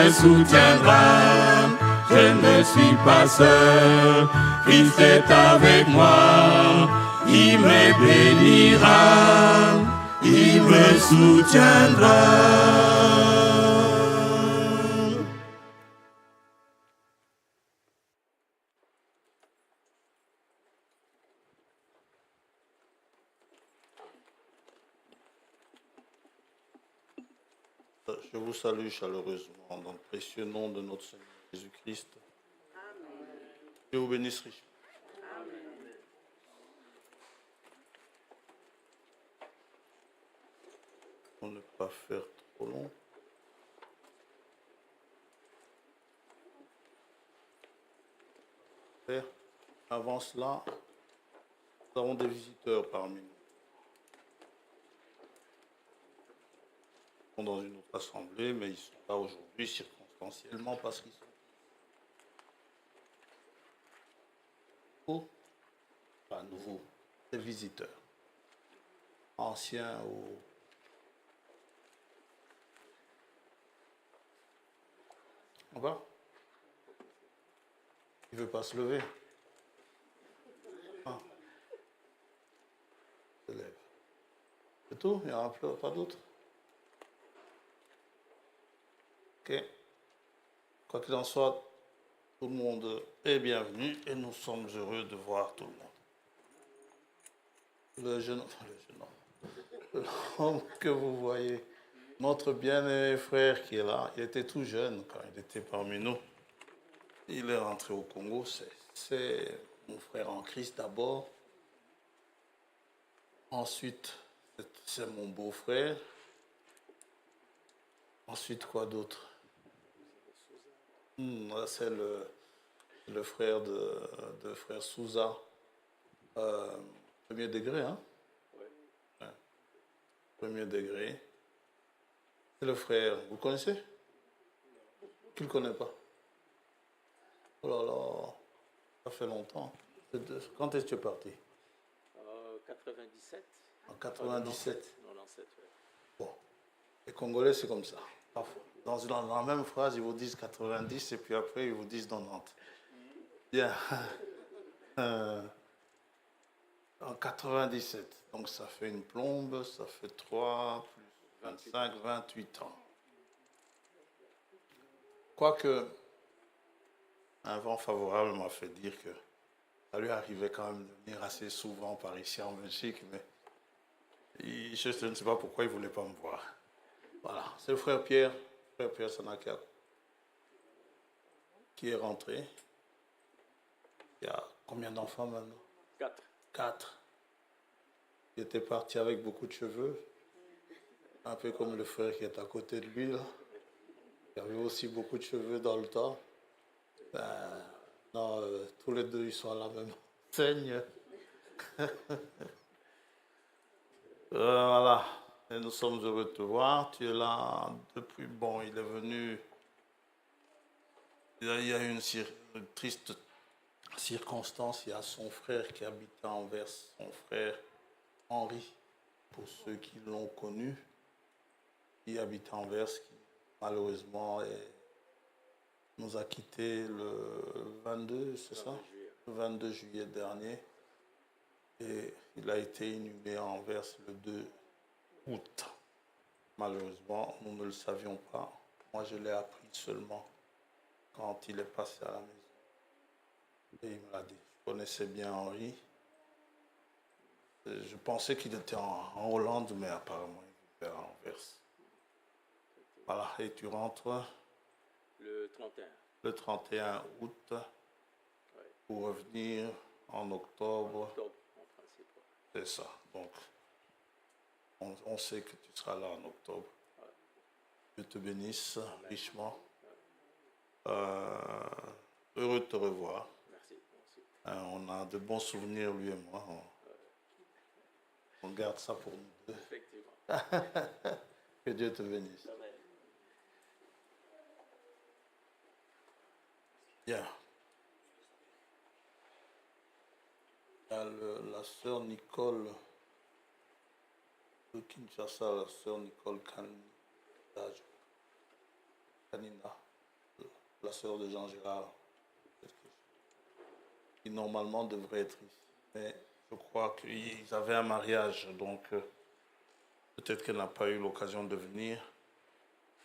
me soutiendra. Je ne suis pas seul, Christ est avec moi. Il me bénira, il me soutiendra. Je vous salue chaleureusement dans le précieux nom de notre Seigneur Jésus-Christ. Dieu vous bénisse richement. Pour ne pas faire trop long. Avant cela, nous avons des visiteurs parmi nous. Ils sont dans une autre assemblée, mais ils sont là aujourd'hui circonstanciellement parce qu'ils sont pas nouveaux, des visiteurs, anciens ou on va. Il ne veut pas se lever. Ah. Se lève. C'est tout? Il n'y en a pas d'autres? Ok. Quoi qu'il en soit, tout le monde est bienvenu et nous sommes heureux de voir tout le monde. Le jeune homme que vous voyez, notre bien-aimé frère qui est là, il était tout jeune quand il était parmi nous. Il est rentré au Congo, c'est mon frère en Christ d'abord. Ensuite, c'est mon beau-frère. Ensuite, quoi d'autre? C'est le frère de frère Souza. Premier degré, hein? Oui. Ouais. Premier degré. C'est le frère, vous connaissez? Qui ne le connaît pas? Oh là là, ça fait longtemps. Quand est-ce que tu es parti? 97. En 97. 97, oui. Bon, les Congolais, c'est comme ça. Parfois. Dans la même phrase, ils vous disent 90 et puis après, ils vous disent 90. Bien. En 97. Donc, ça fait une plombe, ça fait 3 plus 25, 28 ans. Quoique, un vent favorable m'a fait dire que ça lui arrivait quand même de venir assez souvent par ici en Belgique, mais je ne sais pas pourquoi il ne voulait pas me voir. Voilà, c'est le frère Pierre Sanaka, qui est rentré. Il y a combien d'enfants maintenant? 4. 4. Il était parti avec beaucoup de cheveux, un peu comme le frère qui est à côté de lui, là. Il y avait aussi beaucoup de cheveux dans le temps. Non, tous les deux, ils sont à la même enseigne. Voilà, et nous sommes heureux de te voir. Tu es là depuis, bon, il est venu, il y a eu une triste circonstance. Il y a son frère qui habitait à Anvers, son frère Henri, pour ceux qui l'ont connu, qui habite à Anvers, qui malheureusement nous a quittés le 22, c'est ça? Le 22 juillet dernier. Et il a été inhumé à Anvers le 2 août. Malheureusement, nous ne le savions pas. Moi, je l'ai appris seulement quand il est passé à la maison. Et il me l'a dit. Je connaissais bien Henri. Je pensais qu'il était en Hollande, mais apparemment, il vivait à Anvers. Voilà, et tu rentres le 31. Le 31 août, ouais. Pour revenir en octobre. Octobre, en principe. C'est ça. Donc, on sait que tu seras là en octobre. Ouais. Dieu te bénisse. Amen. Richement. Ouais. Heureux de te revoir. Merci. On a de bons souvenirs, lui et moi. On garde ça pour nous deux. Effectivement. Que Dieu te bénisse. Amen. Bien. Il y a la sœur Nicole de Kinshasa, la sœur Nicole Kanina. la sœur de Jean Gérard, qui normalement devrait être ici. Mais je crois qu'ils avaient un mariage, donc peut-être qu'elle n'a pas eu l'occasion de venir.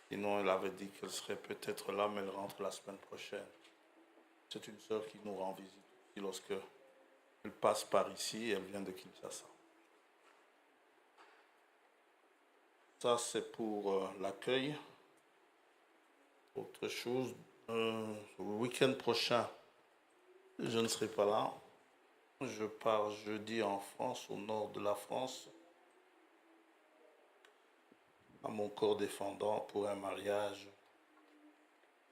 Sinon, elle avait dit qu'elle serait peut-être là, mais elle rentre la semaine prochaine. C'est une sœur qui nous rend visite aussi lorsque elle passe par ici, elle vient de Kinshasa. Ça, c'est pour l'accueil. Autre chose, le week-end prochain, je ne serai pas là. Je pars jeudi en France, au nord de la France, à mon corps défendant pour un mariage.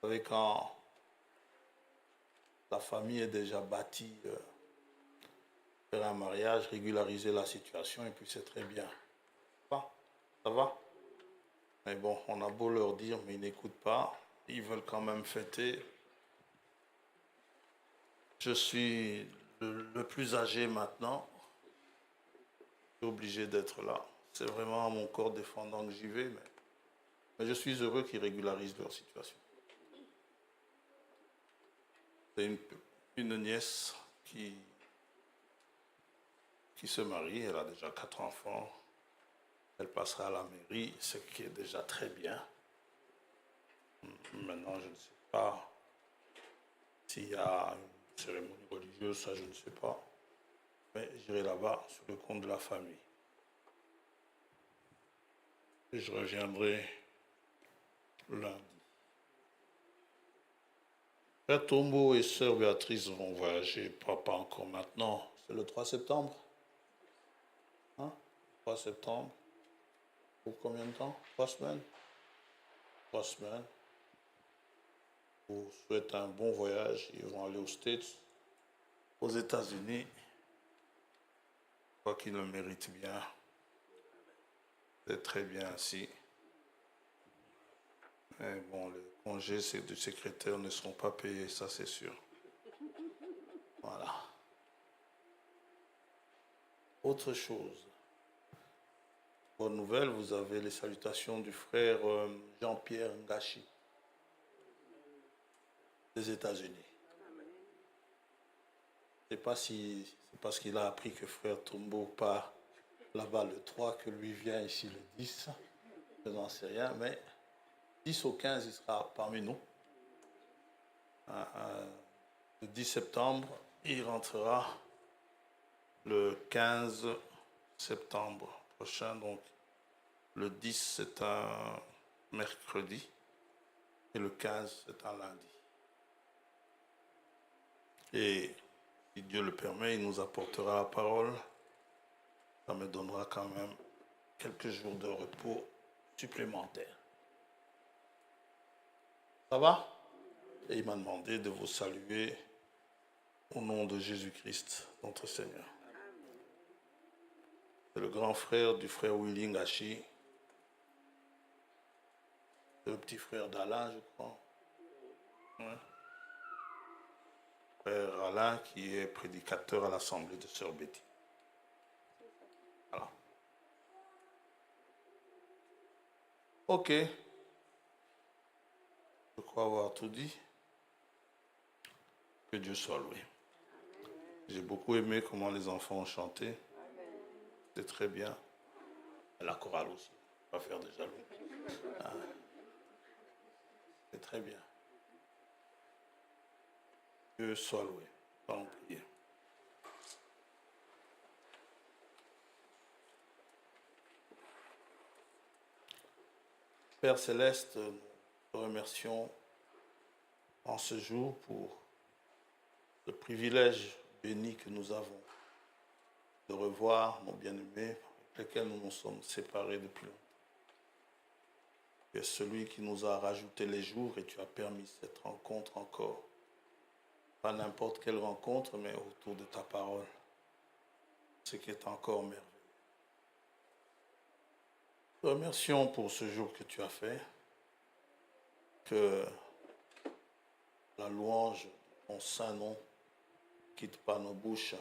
Vous savez, quand la famille est déjà bâtie, faire un mariage, régulariser la situation, et puis c'est très bien. Ça va? Mais bon, on a beau leur dire, mais ils n'écoutent pas. Ils veulent quand même fêter. Je suis le plus âgé maintenant. Je suis obligé d'être là. C'est vraiment à mon corps défendant que j'y vais, mais je suis heureux qu'ils régularisent leur situation. C'est une nièce qui se marie, elle a déjà 4 enfants. Elle passera à la mairie, ce qui est déjà très bien. Maintenant, je ne sais pas s'il y a une cérémonie religieuse, ça je ne sais pas. Mais j'irai là-bas sur le compte de la famille. Et je reviendrai lundi. Frère Tombo et sœur Béatrice vont voyager, pas encore maintenant. C'est le 3 septembre. 3 septembre. Pour combien de temps? 3 semaines? 3 semaines. Je vous souhaite un bon voyage. Ils vont aller aux States, aux États-Unis. Je crois qu'ils le méritent bien. C'est très bien ainsi. Mais bon, les congés du secrétaire ne seront pas payés, ça c'est sûr. Voilà. Autre chose. Bonne nouvelle, vous avez les salutations du frère Jean-Pierre Ngashi des États-Unis. Je ne sais pas si c'est parce qu'il a appris que frère Tombo part là-bas le 3 que lui vient ici le 10. Je n'en sais rien, mais 10 au 15, il sera parmi nous. Le 10 septembre, il rentrera le 15 septembre prochain. Donc, le 10, c'est un mercredi et le 15, c'est un lundi. Et si Dieu le permet, il nous apportera la parole. Ça me donnera quand même quelques jours de repos supplémentaires. Ça va? Et il m'a demandé de vous saluer au nom de Jésus-Christ, notre Seigneur. C'est le grand frère du frère Willy Ngashi. C'est le petit frère d'Alain, je crois. Ouais. Frère Alain qui est prédicateur à l'Assemblée de Sœur Betty. Voilà. Ok. Je crois avoir tout dit. Que Dieu soit loué. J'ai beaucoup aimé comment les enfants ont chanté. C'est très bien. Et la chorale aussi. On va faire de jaloux. Ah. C'est très bien. Dieu soit loué. Allons prier. Père Céleste, nous te remercions en ce jour pour le privilège béni que nous avons de revoir nos bien-aimés avec lesquels nous nous sommes séparés depuis longtemps. Tu es celui qui nous a rajouté les jours et tu as permis cette rencontre encore. Pas n'importe quelle rencontre, mais autour de ta parole. Ce qui est encore merveilleux. Nous te remercions pour ce jour que tu as fait. Que la louange de ton saint nom ne quitte pas nos bouches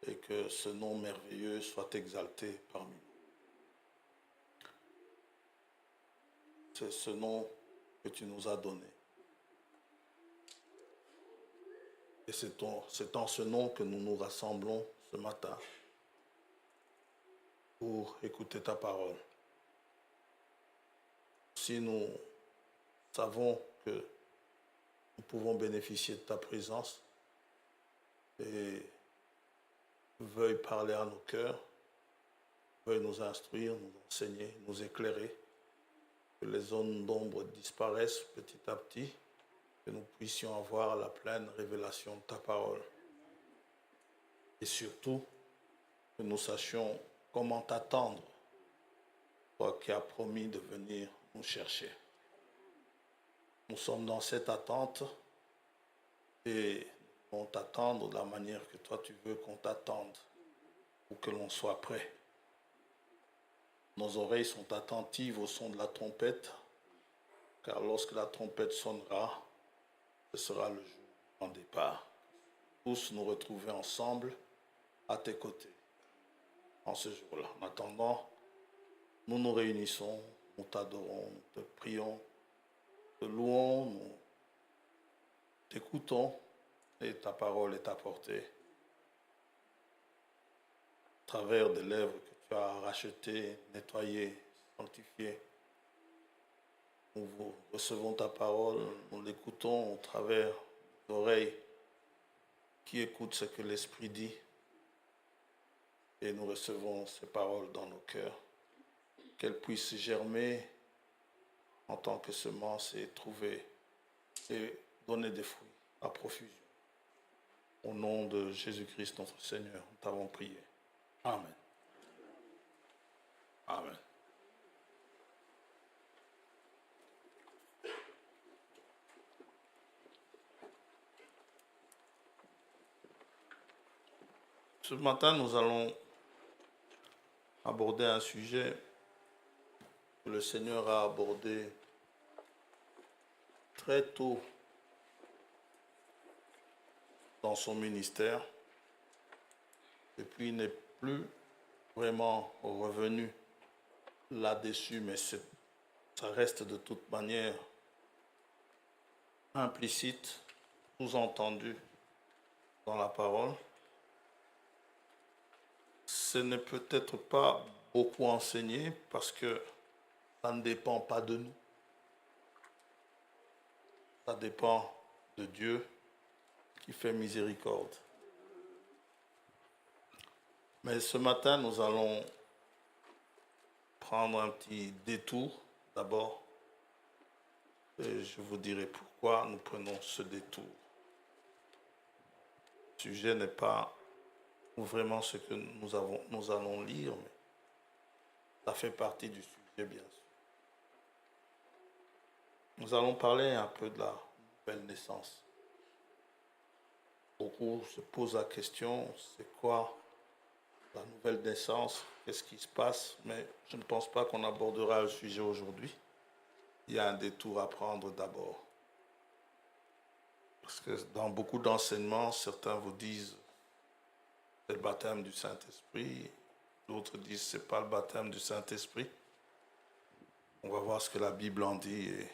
et que ce nom merveilleux soit exalté parmi nous. C'est ce nom que tu nous as donné. Et c'est en ce nom que nous nous rassemblons ce matin pour écouter ta parole. Si nous savons que nous pouvons bénéficier de ta présence, et veuille parler à nos cœurs, veuille nous instruire, nous enseigner, nous éclairer, que les zones d'ombre disparaissent petit à petit, que nous puissions avoir la pleine révélation de ta parole. Et surtout, que nous sachions comment t'attendre, toi qui as promis de venir nous chercher. Nous sommes dans cette attente et on t'attendre de la manière que toi tu veux qu'on t'attende ou que l'on soit prêt. Nos oreilles sont attentives au son de la trompette, car lorsque la trompette sonnera, ce sera le jour en départ. Tous nous retrouver ensemble à tes côtés en ce jour-là. En attendant, nous nous réunissons, nous t'adorons, nous te prions, te louons, nous t'écoutons et ta parole est apportée à travers des lèvres que tu as rachetées, nettoyées, sanctifiées. Nous recevons ta parole, nous l'écoutons au travers d'oreilles qui écoutent ce que l'Esprit dit et nous recevons ces paroles dans nos cœurs. Qu'elles puissent germer en tant que semence et trouver et donner des fruits à profusion. Au nom de Jésus-Christ notre Seigneur, nous t'avons prié. Amen. Amen. Ce matin, nous allons aborder un sujet que le Seigneur a abordé très tôt dans son ministère et puis il n'est plus vraiment revenu là-dessus, mais ça reste de toute manière implicite, sous-entendu dans la parole. Ce n'est peut-être pas beaucoup enseigné parce que ça ne dépend pas de nous. Ça dépend de Dieu qui fait miséricorde. Mais ce matin, nous allons prendre un petit détour d'abord. Et je vous dirai pourquoi nous prenons ce détour. Le sujet n'est pas vraiment ce que nous allons lire, mais ça fait partie du sujet, bien sûr. Nous allons parler un peu de la nouvelle naissance. Beaucoup se posent la question, c'est quoi la nouvelle naissance? Qu'est-ce qui se passe? Mais je ne pense pas qu'on abordera le sujet aujourd'hui. Il y a un détour à prendre d'abord. Parce que dans beaucoup d'enseignements, certains vous disent c'est le baptême du Saint-Esprit. D'autres disent c'est pas le baptême du Saint-Esprit. On va voir ce que la Bible en dit et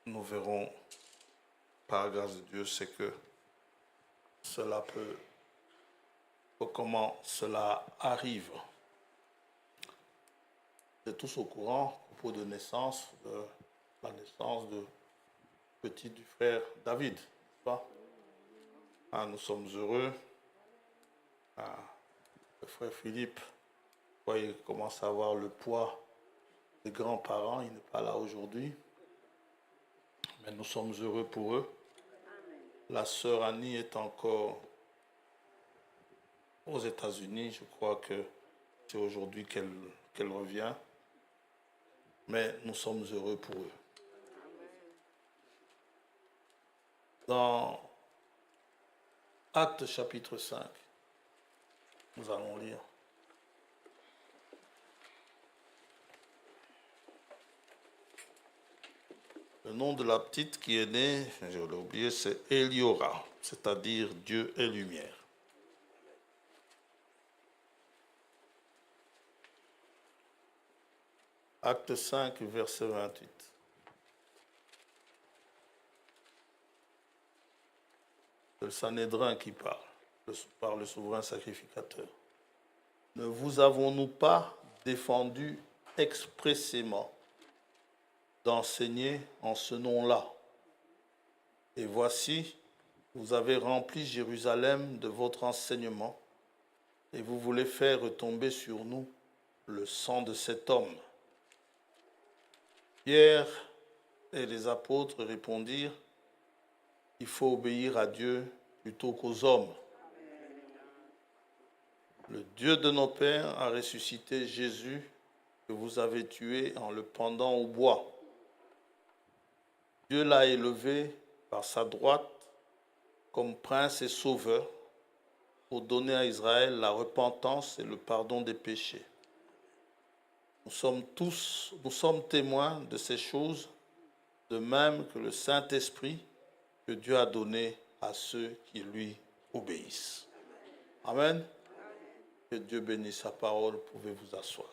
nous verrons par la grâce de Dieu c'est que cela peut, comment cela arrive. Vous êtes tous au courant à propos de naissance, de la naissance de petit du frère David, n'est-ce pas? Nous sommes heureux. Le frère Philippe, il commence à avoir le poids des grands-parents, il n'est pas là aujourd'hui. Mais nous sommes heureux pour eux. La sœur Annie est encore aux États-Unis. Je crois que c'est aujourd'hui qu'elle revient. Mais nous sommes heureux pour eux. Dans Actes chapitre 5, nous allons lire. Le nom de la petite qui est née, je l'ai oublié, c'est Eliora, c'est-à-dire Dieu est lumière. Acte 5, verset 28. c'est le Sanhédrin qui parle, par le souverain sacrificateur. Ne vous avons-nous pas défendu expressément d'enseigner en ce nom-là? Et voici, vous avez rempli Jérusalem de votre enseignement, et vous voulez faire retomber sur nous le sang de cet homme. Pierre et les apôtres répondirent, il faut obéir à Dieu plutôt qu'aux hommes. Le Dieu de nos pères a ressuscité Jésus que vous avez tué en le pendant au bois. Dieu l'a élevé par sa droite comme prince et sauveur pour donner à Israël la repentance et le pardon des péchés. Nous sommes témoins de ces choses, de même que le Saint-Esprit que Dieu a donné à ceux qui lui obéissent. Amen. Que Dieu bénisse sa parole, pouvez vous asseoir.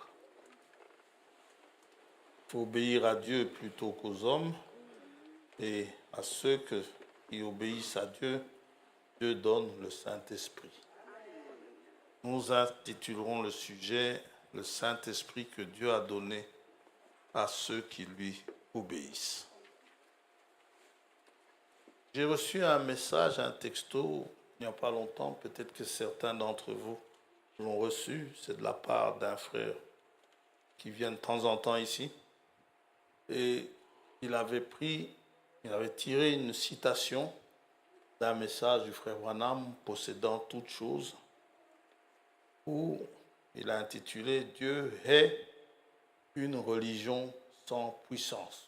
Il faut obéir à Dieu plutôt qu'aux hommes, et à ceux qui obéissent à Dieu, Dieu donne le Saint-Esprit. Nous intitulerons le sujet « Le Saint-Esprit que Dieu a donné à ceux qui lui obéissent ». J'ai reçu un message, un texto, il n'y a pas longtemps, peut-être que certains d'entre vous l'ont reçu, c'est de la part d'un frère qui vient de temps en temps ici, et il avait tiré une citation d'un message du frère Branham possédant toutes choses, où il a intitulé « Dieu est une religion sans puissance ».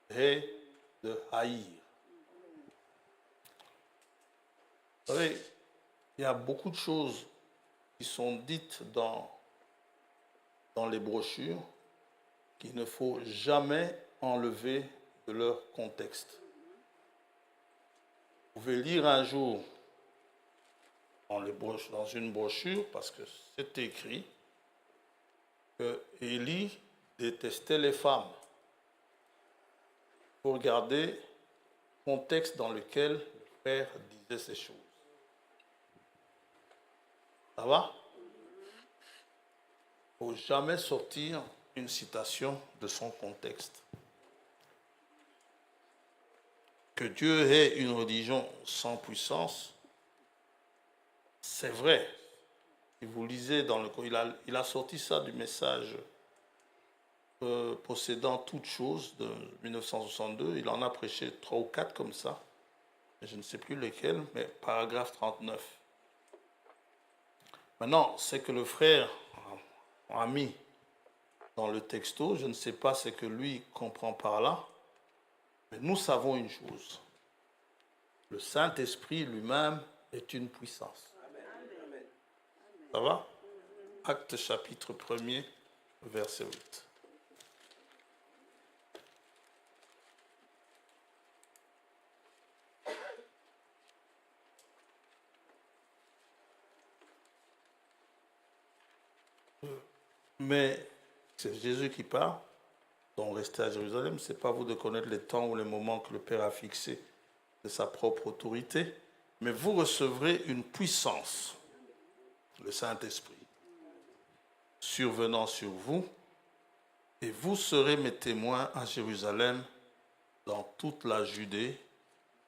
Est de haïr. Vous savez, il y a beaucoup de choses qui sont dites dans les brochures qu'il ne faut jamais enlever de leur contexte. Vous pouvez lire un jour dans une brochure, parce que c'est écrit, que Élie détestait les femmes. Il faut regarder le contexte dans lequel le frère disait ces choses. Ça va? Il ne faut jamais sortir une citation de son contexte. Que Dieu ait une religion sans puissance, c'est vrai. Si vous lisez dans il a sorti ça du message possédant toutes choses de 1962. Il en a prêché 3 ou 4 comme ça. Je ne sais plus lesquels, mais paragraphe 39. Maintenant, c'est que le frère a mis dans le texto, je ne sais pas ce que lui comprend par là, mais nous savons une chose. Le Saint-Esprit lui-même est une puissance. Ça va? Actes chapitre 1er, verset 8. Mais c'est Jésus qui parle, donc restez à Jérusalem. Ce n'est pas vous de connaître les temps ou les moments que le Père a fixés de sa propre autorité, mais vous recevrez une puissance, le Saint-Esprit, survenant sur vous, et vous serez mes témoins à Jérusalem, dans toute la Judée,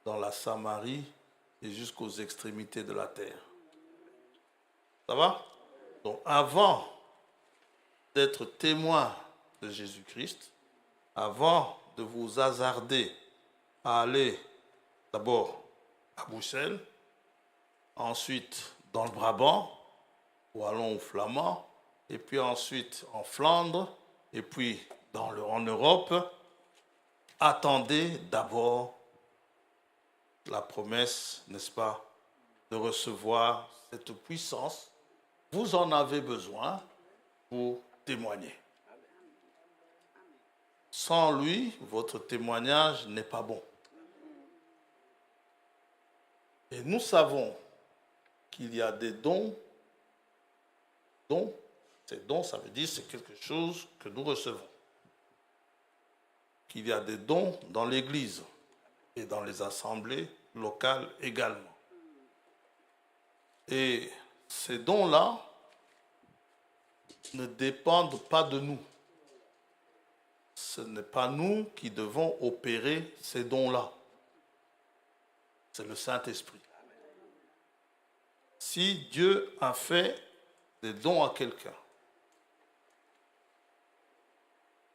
dans la Samarie et jusqu'aux extrémités de la terre. Ça va? Donc avant d'être témoin de Jésus-Christ, avant de vous hasarder à aller d'abord à Bruxelles, ensuite dans le Brabant, ou allons au Flamand, et puis ensuite en Flandre, et puis en Europe, attendez d'abord la promesse, n'est-ce pas, de recevoir cette puissance. Vous en avez besoin pour témoigner. Sans lui, votre témoignage n'est pas bon. Et nous savons qu'il y a des dons. Ces dons, ça veut dire c'est quelque chose que nous recevons. Qu'il y a des dons dans l'Église et dans les assemblées locales également. Et ces dons-là ne dépendent pas de nous. Ce n'est pas nous qui devons opérer ces dons-là. C'est le Saint-Esprit. Si Dieu a fait des dons à quelqu'un,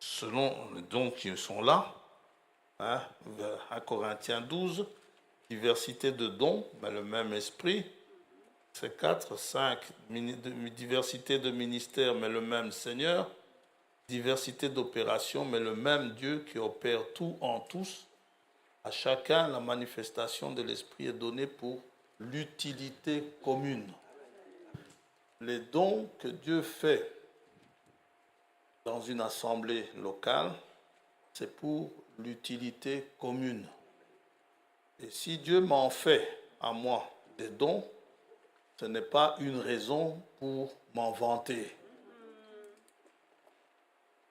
selon les dons qui sont là, 1 Corinthiens 12, diversité de dons, mais le même esprit. C'est 4, 5, diversité de ministères, mais le même Seigneur. Diversité d'opérations, mais le même Dieu qui opère tout en tous. À chacun, la manifestation de l'esprit est donnée pour l'utilité commune. Les dons que Dieu fait dans une assemblée locale, c'est pour l'utilité commune. Et si Dieu m'en fait à moi des dons, ce n'est pas une raison pour m'en vanter.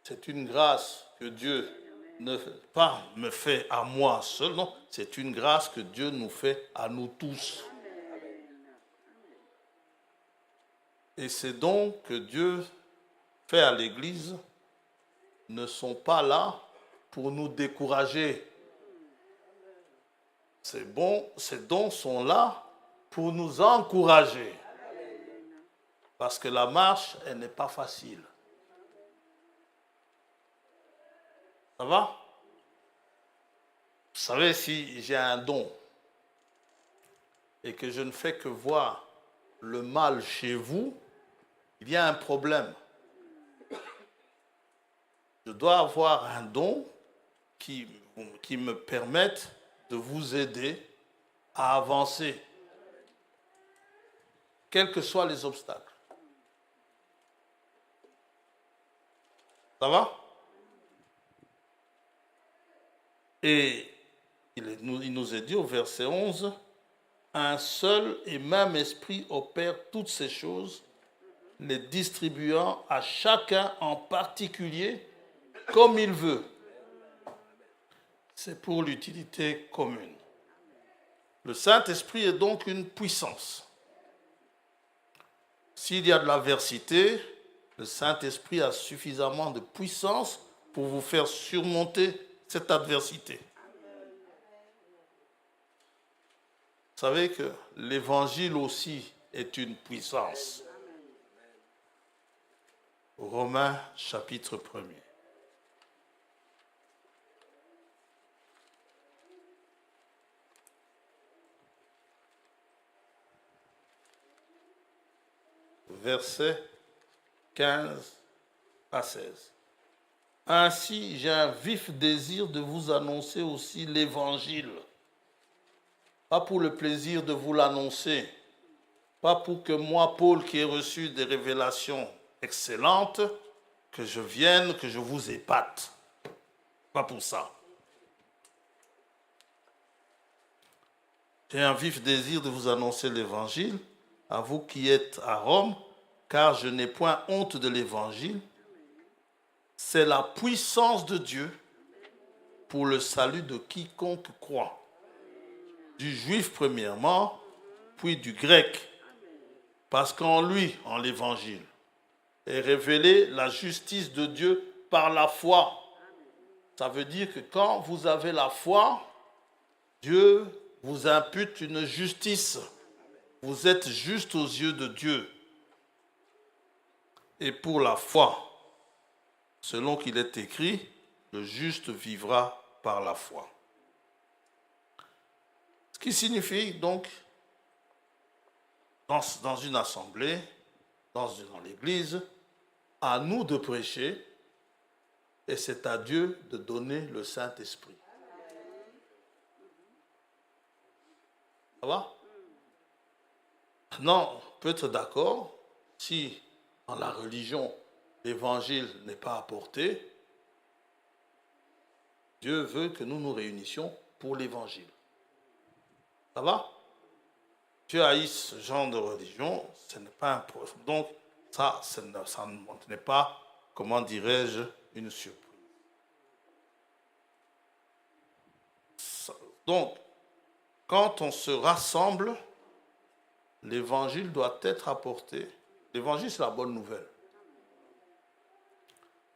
C'est une grâce que Dieu ne pas me fait à moi seul, non, c'est une grâce que Dieu nous fait à nous tous. Et ces dons que Dieu fait à l'Église ne sont pas là pour nous décourager. Ces dons sont là pour nous encourager. Parce que la marche, elle n'est pas facile. Ça va? Vous savez, si j'ai un don et que je ne fais que voir le mal chez vous, il y a un problème. Je dois avoir un don qui me permette de vous aider à avancer, quels que soient les obstacles. Ça va? Et il nous est dit au verset 11, un seul et même esprit opère toutes ces choses, les distribuant à chacun en particulier comme il veut. C'est pour l'utilité commune. Le Saint-Esprit est donc une puissance. S'il y a de l'adversité, le Saint-Esprit a suffisamment de puissance pour vous faire surmonter cette adversité. Vous savez que l'Évangile aussi est une puissance. Romains chapitre 1er. Versets 15 à 16. Ainsi, j'ai un vif désir de vous annoncer aussi l'Évangile. Pas pour le plaisir de vous l'annoncer, pas pour que moi, Paul, qui ai reçu des révélations excellentes, que je vienne, que je vous épate. Pas pour ça. J'ai un vif désir de vous annoncer l'Évangile, à vous qui êtes à Rome, car je n'ai point honte de l'Évangile. C'est la puissance de Dieu pour le salut de quiconque croit. Du juif premièrement, puis du grec. Parce qu'en lui, en l'Évangile, est révélée la justice de Dieu par la foi. Ça veut dire que quand vous avez la foi, Dieu vous impute une justice. Vous êtes juste aux yeux de Dieu. Et pour la foi, selon qu'il est écrit, le juste vivra par la foi. Ce qui signifie donc, dans une assemblée, dans l'église, à nous de prêcher, et c'est à Dieu de donner le Saint-Esprit. Ça va? Non, on peut être d'accord, si dans la religion, l'évangile n'est pas apporté, Dieu veut que nous nous réunissions pour l'évangile. Ça va? Dieu haït ce genre de religion, ce n'est pas un problème. Donc, ça n'est pas, comment dirais-je, une surprise. Donc, quand on se rassemble, l'évangile doit être apporté. L'évangile, c'est la bonne nouvelle.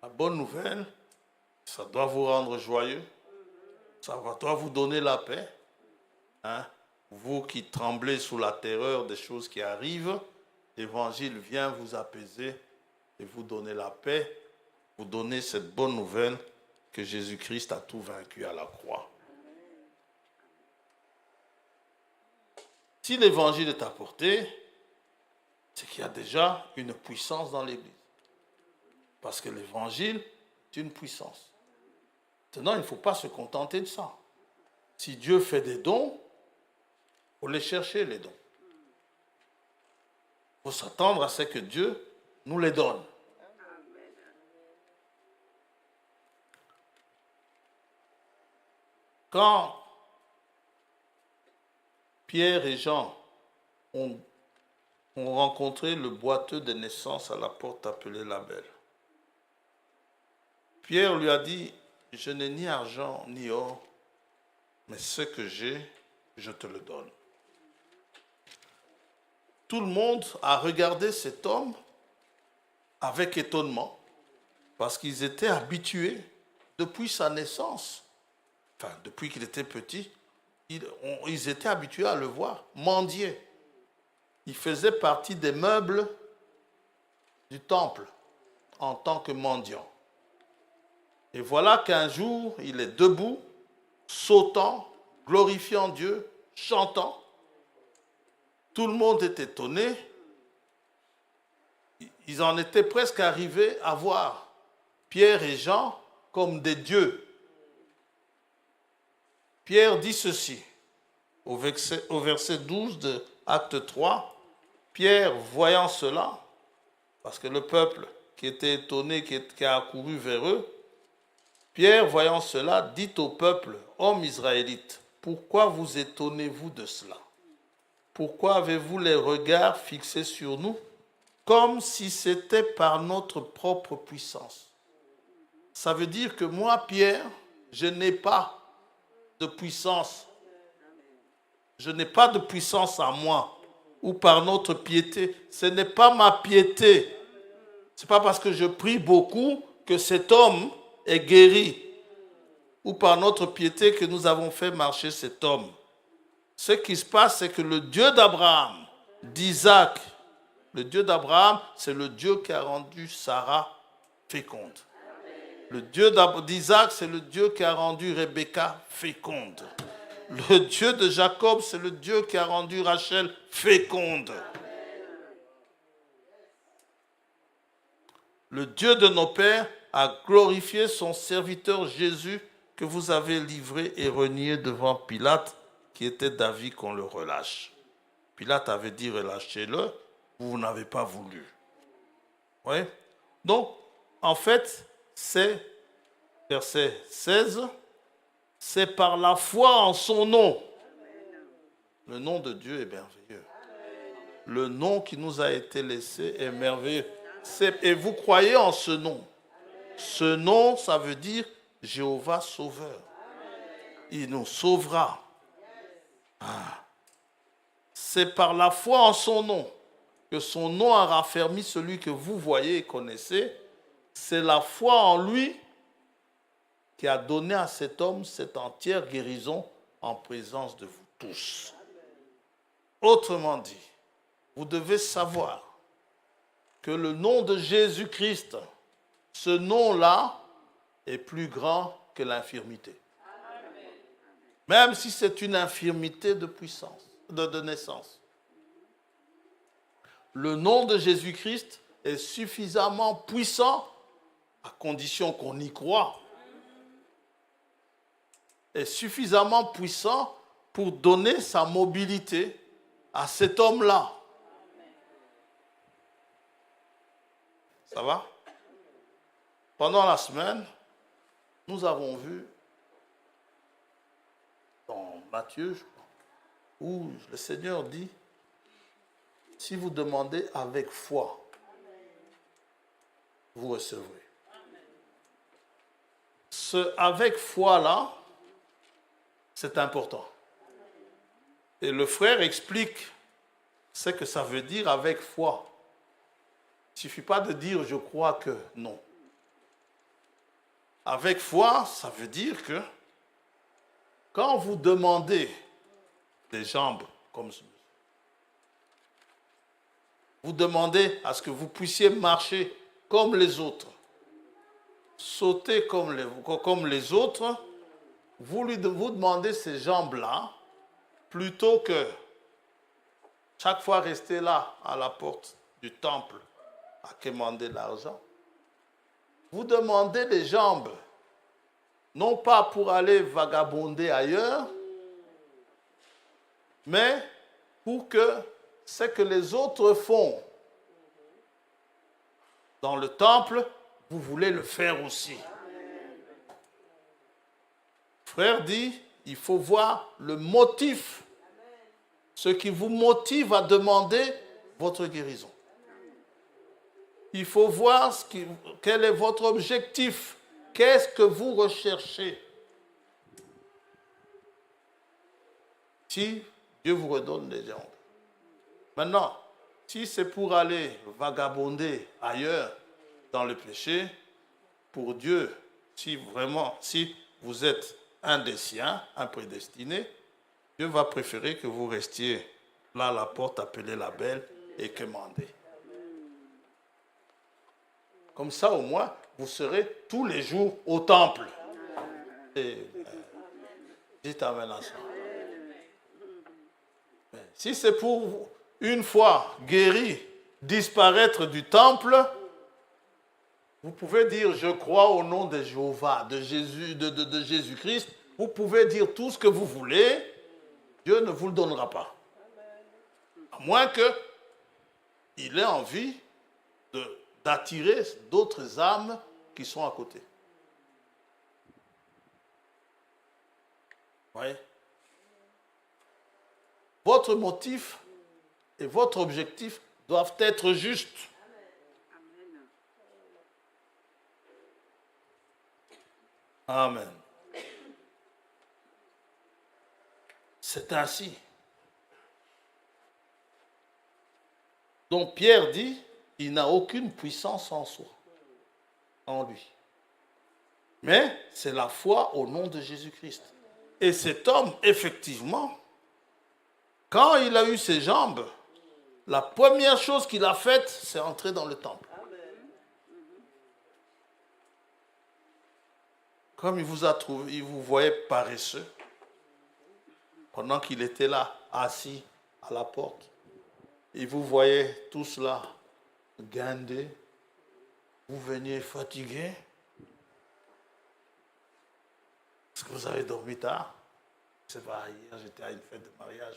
La bonne nouvelle, ça doit vous rendre joyeux. Ça doit vous donner la paix. Hein? Vous qui tremblez sous la terreur des choses qui arrivent, l'évangile vient vous apaiser et vous donner la paix, vous donner cette bonne nouvelle que Jésus-Christ a tout vaincu à la croix. Si l'évangile est apporté, c'est qu'il y a déjà une puissance dans l'Église. Parce que l'évangile est une puissance. Maintenant, il ne faut pas se contenter de ça. Si Dieu fait des dons, il faut les chercher, les dons. Il faut s'attendre à ce que Dieu nous les donne. Quand Pierre et Jean ont rencontré le boiteux de naissance à la porte appelée la Belle, Pierre lui a dit, je n'ai ni argent ni or, mais ce que j'ai, je te le donne. Tout le monde a regardé cet homme avec étonnement, parce qu'ils étaient habitués depuis sa naissance, enfin depuis qu'il était petit, ils étaient habitués à le voir mendier. Il faisait partie des meubles du temple en tant que mendiant. Et voilà qu'un jour, il est debout, sautant, glorifiant Dieu, chantant. Tout le monde est étonné. Ils en étaient presque arrivés à voir Pierre et Jean comme des dieux. Pierre dit ceci, au verset 12 de Acte 3. Pierre, voyant cela, parce que le peuple qui était étonné, qui a accouru vers eux, Pierre, voyant cela, dit au peuple, hommes israélites, pourquoi vous étonnez-vous de cela? Pourquoi avez-vous les regards fixés sur nous, comme si c'était par notre propre puissance? Ça veut dire que moi, Pierre, je n'ai pas de puissance. Je n'ai pas de puissance en moi, ou par notre piété. Ce n'est pas ma piété. Ce n'est pas parce que je prie beaucoup que cet homme est guéri, ou par notre piété que nous avons fait marcher cet homme. Ce qui se passe, c'est que le Dieu d'Abraham, d'Isaac, le Dieu d'Abraham, c'est le Dieu qui a rendu Sarah féconde. Le Dieu d'Isaac, c'est le Dieu qui a rendu Rebecca féconde. Le Dieu de Jacob, c'est le Dieu qui a rendu Rachel féconde. Le Dieu de nos pères a glorifié son serviteur Jésus que vous avez livré et renié devant Pilate, qui était d'avis qu'on le relâche. Pilate avait dit relâchez-le, vous n'avez pas voulu. Oui. Donc, en fait, c'est, verset 16, c'est par la foi en son nom. Le nom de Dieu est merveilleux. Le nom qui nous a été laissé est merveilleux. Et vous croyez en ce nom. Ce nom, ça veut dire Jéhovah Sauveur. Il nous sauvera. C'est par la foi en son nom que son nom a raffermi celui que vous voyez et connaissez. C'est la foi en lui qui a donné à cet homme cette entière guérison en présence de vous tous. Autrement dit, vous devez savoir que le nom de Jésus-Christ, ce nom-là, est plus grand que l'infirmité. Même si c'est une infirmité de puissance, de naissance. Le nom de Jésus-Christ est suffisamment puissant, à condition qu'on y croit, est suffisamment puissant pour donner sa mobilité à cet homme-là. Ça va? Pendant la semaine, nous avons vu dans Matthieu, je crois, où le Seigneur dit, si vous demandez avec foi, vous recevrez. Ce avec foi-là, c'est important. Et le frère explique c'est que ça veut dire avec foi. Il ne suffit pas de dire je crois que, non. Avec foi, ça veut dire que quand vous demandez des jambes comme ce, vous demandez à ce que vous puissiez marcher comme les autres, sauter comme les autres, vous demandez ces jambes-là, plutôt que chaque fois rester là à la porte du temple à quémander l'argent. Vous demandez des jambes, non pas pour aller vagabonder ailleurs, mais pour que ce que les autres font dans le temple, vous voulez le faire aussi. Frère dit, il faut voir le motif, ce qui vous motive à demander votre guérison. Il faut voir quel est votre objectif, qu'est-ce que vous recherchez. Si Dieu vous redonne les jambes. Maintenant, si c'est pour aller vagabonder ailleurs dans le péché, pour Dieu, si vous êtes un des siens, un prédestiné, Dieu va préférer que vous restiez là à la porte appelée la belle et quémander. Comme ça, au moins, vous serez tous les jours au temple. Et, dites amen à ça. Mais si c'est pour, une fois guéri, disparaître du temple, vous pouvez dire, je crois au nom de Jéhovah, de Jésus, de Jésus-Christ. Vous pouvez dire tout ce que vous voulez. Dieu ne vous le donnera pas. À moins qu'il ait envie d'attirer d'autres âmes qui sont à côté. Vous voyez? Votre motif et votre objectif doivent être justes. Amen. C'est ainsi. Donc Pierre dit, il n'a aucune puissance en soi, en lui. Mais c'est la foi au nom de Jésus-Christ. Et cet homme, effectivement, quand il a eu ses jambes, la première chose qu'il a faite, c'est entrer dans le temple. Comme il vous a trouvé, il vous voyait paresseux, pendant qu'il était là, assis à la porte, il vous voyait tous là, guindés, vous veniez fatigué. Est-ce que vous avez dormi tard? C'est pas, hier j'étais à une fête de mariage,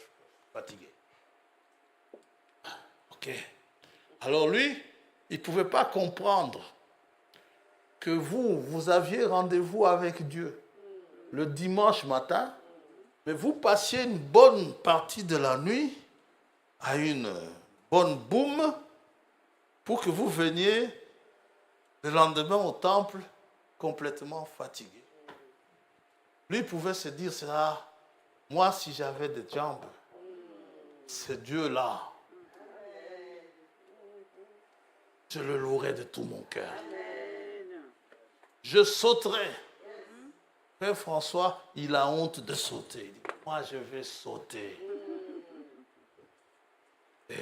fatigué. Ok. Alors lui, il ne pouvait pas comprendre que vous aviez rendez-vous avec Dieu le dimanche matin, mais vous passiez une bonne partie de la nuit à une bonne boum pour que vous veniez le lendemain au temple complètement fatigué. Lui pouvait se dire, ça, moi si j'avais des jambes, c'est Dieu là. Je le louerais de tout mon cœur. Je sauterais. Frère François, il a honte de sauter. Il dit, moi, je vais sauter. Et,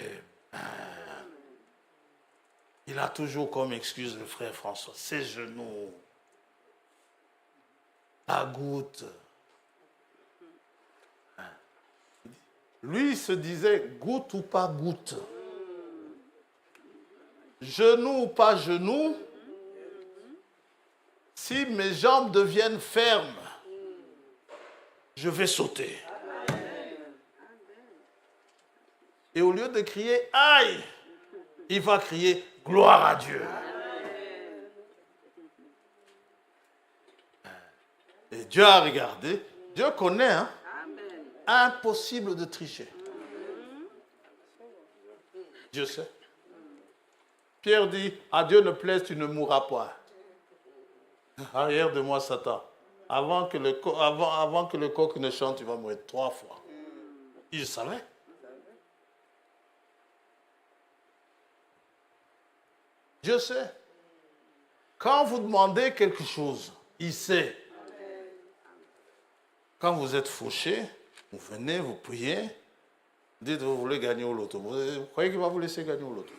il a toujours comme excuse le frère François, ses genoux, la goutte. Lui, il se disait, goutte ou pas goutte. Genou ou pas genou, si mes jambes deviennent fermes, je vais sauter. Et au lieu de crier aïe, il va crier gloire à Dieu. Et Dieu a regardé. Dieu connaît, hein? Impossible de tricher. Dieu sait. Pierre dit, à Dieu ne plaise, tu ne mourras pas. Arrière de moi, Satan. Avant que le coq ne chante, tu vas mourir 3 fois. Il savait. Dieu sait. Quand vous demandez quelque chose, il sait. Quand vous êtes fauché, vous venez, vous priez, dites vous voulez gagner au loto. Vous croyez qu'il va vous laisser gagner au loto?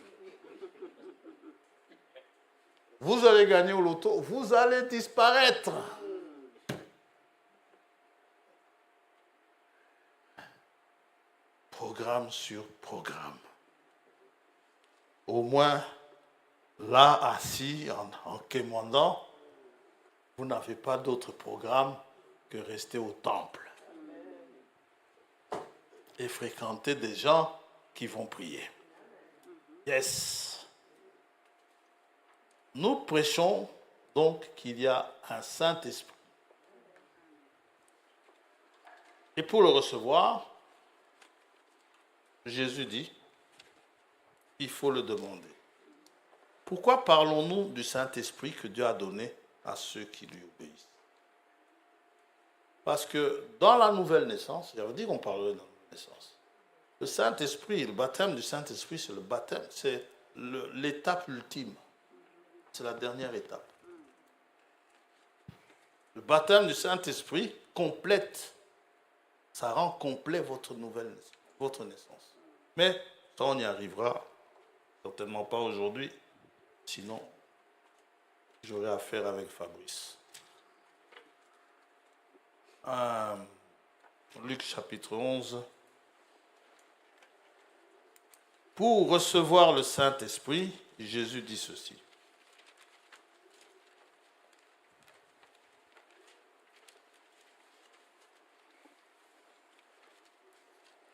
Vous allez gagner au loto, vous allez disparaître. Programme sur programme. Au moins, là, assis, en quémandant, vous n'avez pas d'autre programme que rester au temple et fréquenter des gens qui vont prier. Yes. Nous prêchons donc qu'il y a un Saint-Esprit. Et pour le recevoir, Jésus dit, il faut le demander. Pourquoi parlons-nous du Saint-Esprit que Dieu a donné à ceux qui lui obéissent? Parce que dans la nouvelle naissance, j'avais dit qu'on parlerait de la nouvelle naissance, le Saint-Esprit, le baptême du Saint-Esprit, c'est le baptême, c'est l'étape ultime. C'est la dernière étape. Le baptême du Saint-Esprit complète, ça rend complet votre naissance. Mais ça, on y arrivera certainement pas aujourd'hui, sinon j'aurai affaire avec Fabrice. Luc chapitre 11. Pour recevoir le Saint-Esprit, Jésus dit ceci.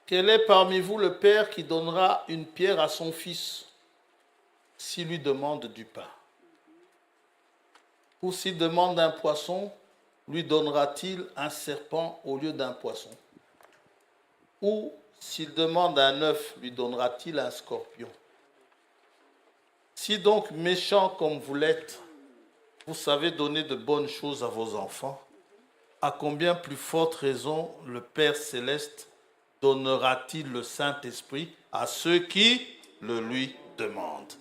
Quel est parmi vous le père qui donnera une pierre à son fils s'il lui demande du pain? Ou s'il demande un poisson, lui donnera-t-il un serpent au lieu d'un poisson? Ou s'il demande un œuf, lui donnera-t-il un scorpion? Si donc méchant comme vous l'êtes, vous savez donner de bonnes choses à vos enfants, à combien plus forte raison le Père céleste donnera-t-il le Saint-Esprit à ceux qui le lui demandent?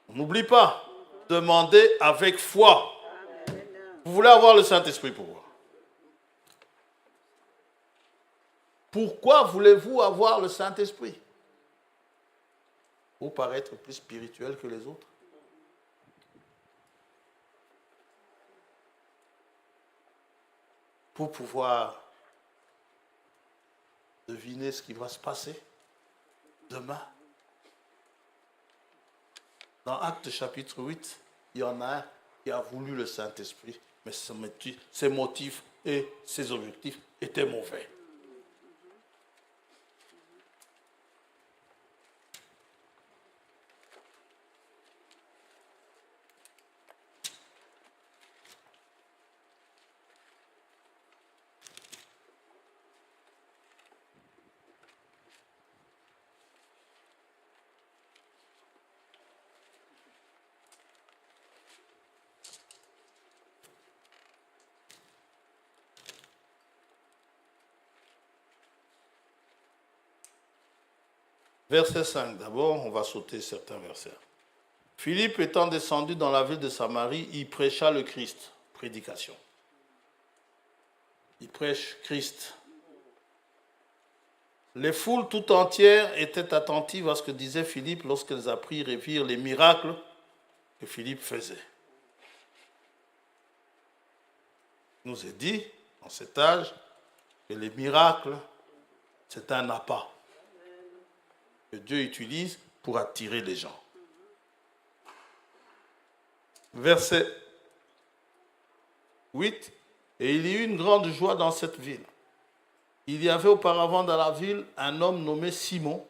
N'oublie pas, demandez avec foi. Vous voulez avoir le Saint-Esprit pour vous? Pourquoi voulez-vous avoir le Saint-Esprit? Pour paraître plus spirituel que les autres? Pour pouvoir deviner ce qui va se passer demain? Dans Actes chapitre 8, il y en a un qui a voulu le Saint-Esprit, mais ses motifs et ses objectifs étaient mauvais. Verset 5, d'abord, on va sauter certains versets. Philippe étant descendu dans la ville de Samarie, il prêcha le Christ. Prédication. Il prêche Christ. Les foules tout entières étaient attentives à ce que disait Philippe lorsqu'elles apprirent et virent les miracles que Philippe faisait. Il nous est dit, en cet âge, que les miracles, c'est un appât que Dieu utilise pour attirer les gens. Verset 8. Et il y eut une grande joie dans cette ville. Il y avait auparavant dans la ville un homme nommé Simon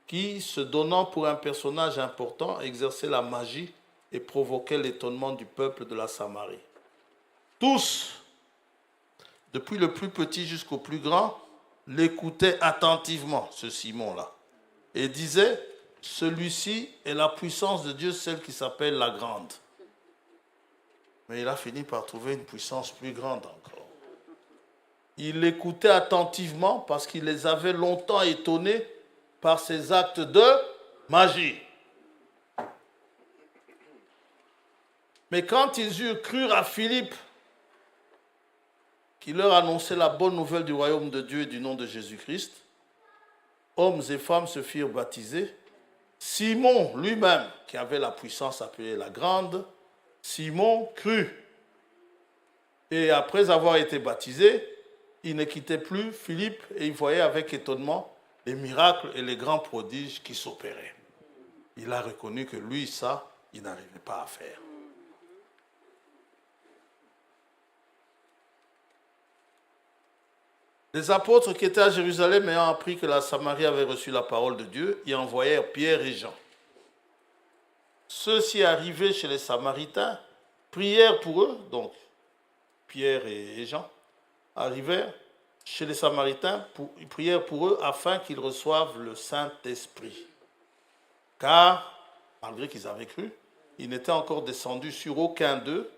qui, se donnant pour un personnage important, exerçait la magie et provoquait l'étonnement du peuple de la Samarie. Tous, depuis le plus petit jusqu'au plus grand, l'écoutaient attentivement, ce Simon-là, et disaient, celui-ci est la puissance de Dieu, celle qui s'appelle la grande. Mais il a fini par trouver une puissance plus grande encore. Il l'écoutait attentivement parce qu'il les avait longtemps étonnés par ses actes de magie. Mais quand ils eurent cru à Philippe, qui leur annonçait la bonne nouvelle du royaume de Dieu et du nom de Jésus-Christ, hommes et femmes se firent baptiser. Simon lui-même, qui avait la puissance appelée la grande, Simon crut. Et après avoir été baptisé, il ne quittait plus Philippe et il voyait avec étonnement les miracles et les grands prodiges qui s'opéraient. Il a reconnu que lui, ça, il n'arrivait pas à faire. Les apôtres qui étaient à Jérusalem, ayant appris que la Samarie avait reçu la parole de Dieu, y envoyèrent Pierre et Jean. Ceux-ci arrivés chez les Samaritains, prièrent pour eux, donc Pierre et Jean, arrivèrent chez les Samaritains, ils prièrent pour eux afin qu'ils reçoivent le Saint-Esprit. Car, malgré qu'ils avaient cru, ils n'étaient encore descendus sur aucun d'eux,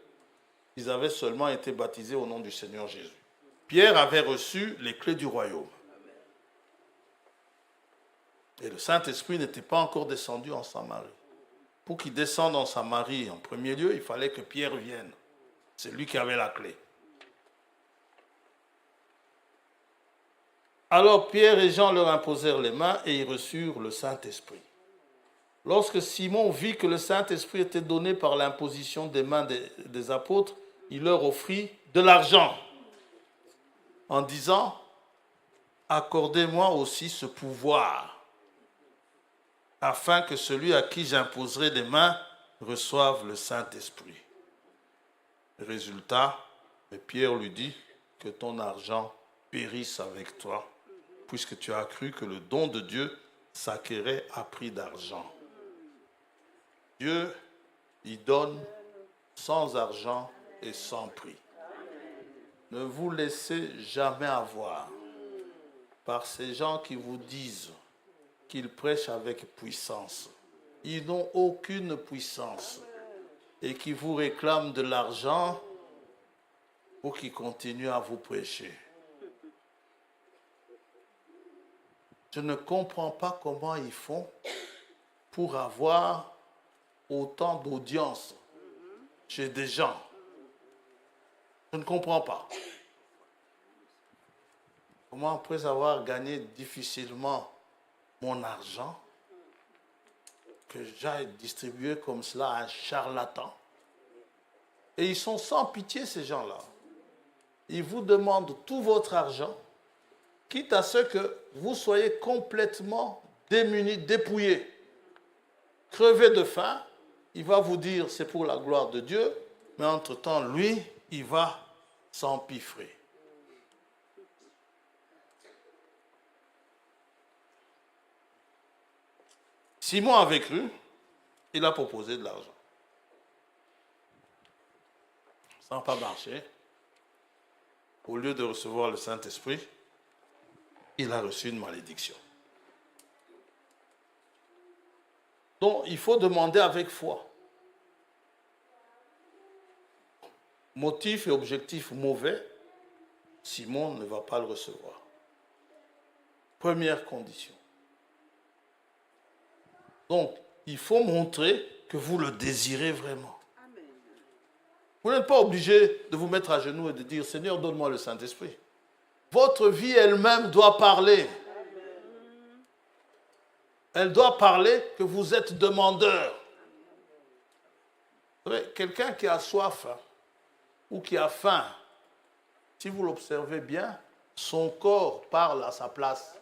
ils avaient seulement été baptisés au nom du Seigneur Jésus. Pierre avait reçu les clés du royaume. Et le Saint-Esprit n'était pas encore descendu en Samarie. Pour qu'il descende en Samarie en premier lieu, il fallait que Pierre vienne. C'est lui qui avait la clé. Alors Pierre et Jean leur imposèrent les mains et ils reçurent le Saint-Esprit. Lorsque Simon vit que le Saint-Esprit était donné par l'imposition des mains des apôtres, il leur offrit de l'argent en disant « Accordez-moi aussi ce pouvoir, afin que celui à qui j'imposerai des mains reçoive le Saint-Esprit. » Résultat, Pierre lui dit « Que ton argent périsse avec toi, puisque tu as cru que le don de Dieu s'acquérait à prix d'argent. » Dieu, il donne sans argent et sans prix. Ne vous laissez jamais avoir par ces gens qui vous disent qu'ils prêchent avec puissance. Ils n'ont aucune puissance et qui vous réclament de l'argent pour qu'ils continuent à vous prêcher. Je ne comprends pas comment ils font pour avoir autant d'audience chez des gens. Je ne comprends pas. Comment, après avoir gagné difficilement mon argent, que j'aille distribuer comme cela à un charlatan? Et ils sont sans pitié, ces gens-là. Ils vous demandent tout votre argent, quitte à ce que vous soyez complètement démunis, dépouillés, crevés de faim. Il va vous dire c'est pour la gloire de Dieu, mais entre-temps, lui, il va s'empiffrer. Simon avait cru, il a proposé de l'argent. Ça n'a pas marché. Au lieu de recevoir le Saint-Esprit, il a reçu une malédiction. Donc, il faut demander avec foi. Motif et objectif mauvais, Simon ne va pas le recevoir. Première condition. Donc, il faut montrer que vous le désirez vraiment. Amen. Vous n'êtes pas obligé de vous mettre à genoux et de dire « Seigneur, donne-moi le Saint-Esprit ». Votre vie elle-même doit parler. Elle doit parler que vous êtes demandeur. Vous savez, quelqu'un qui a soif ou qui a faim, si vous l'observez bien, son corps parle à sa place.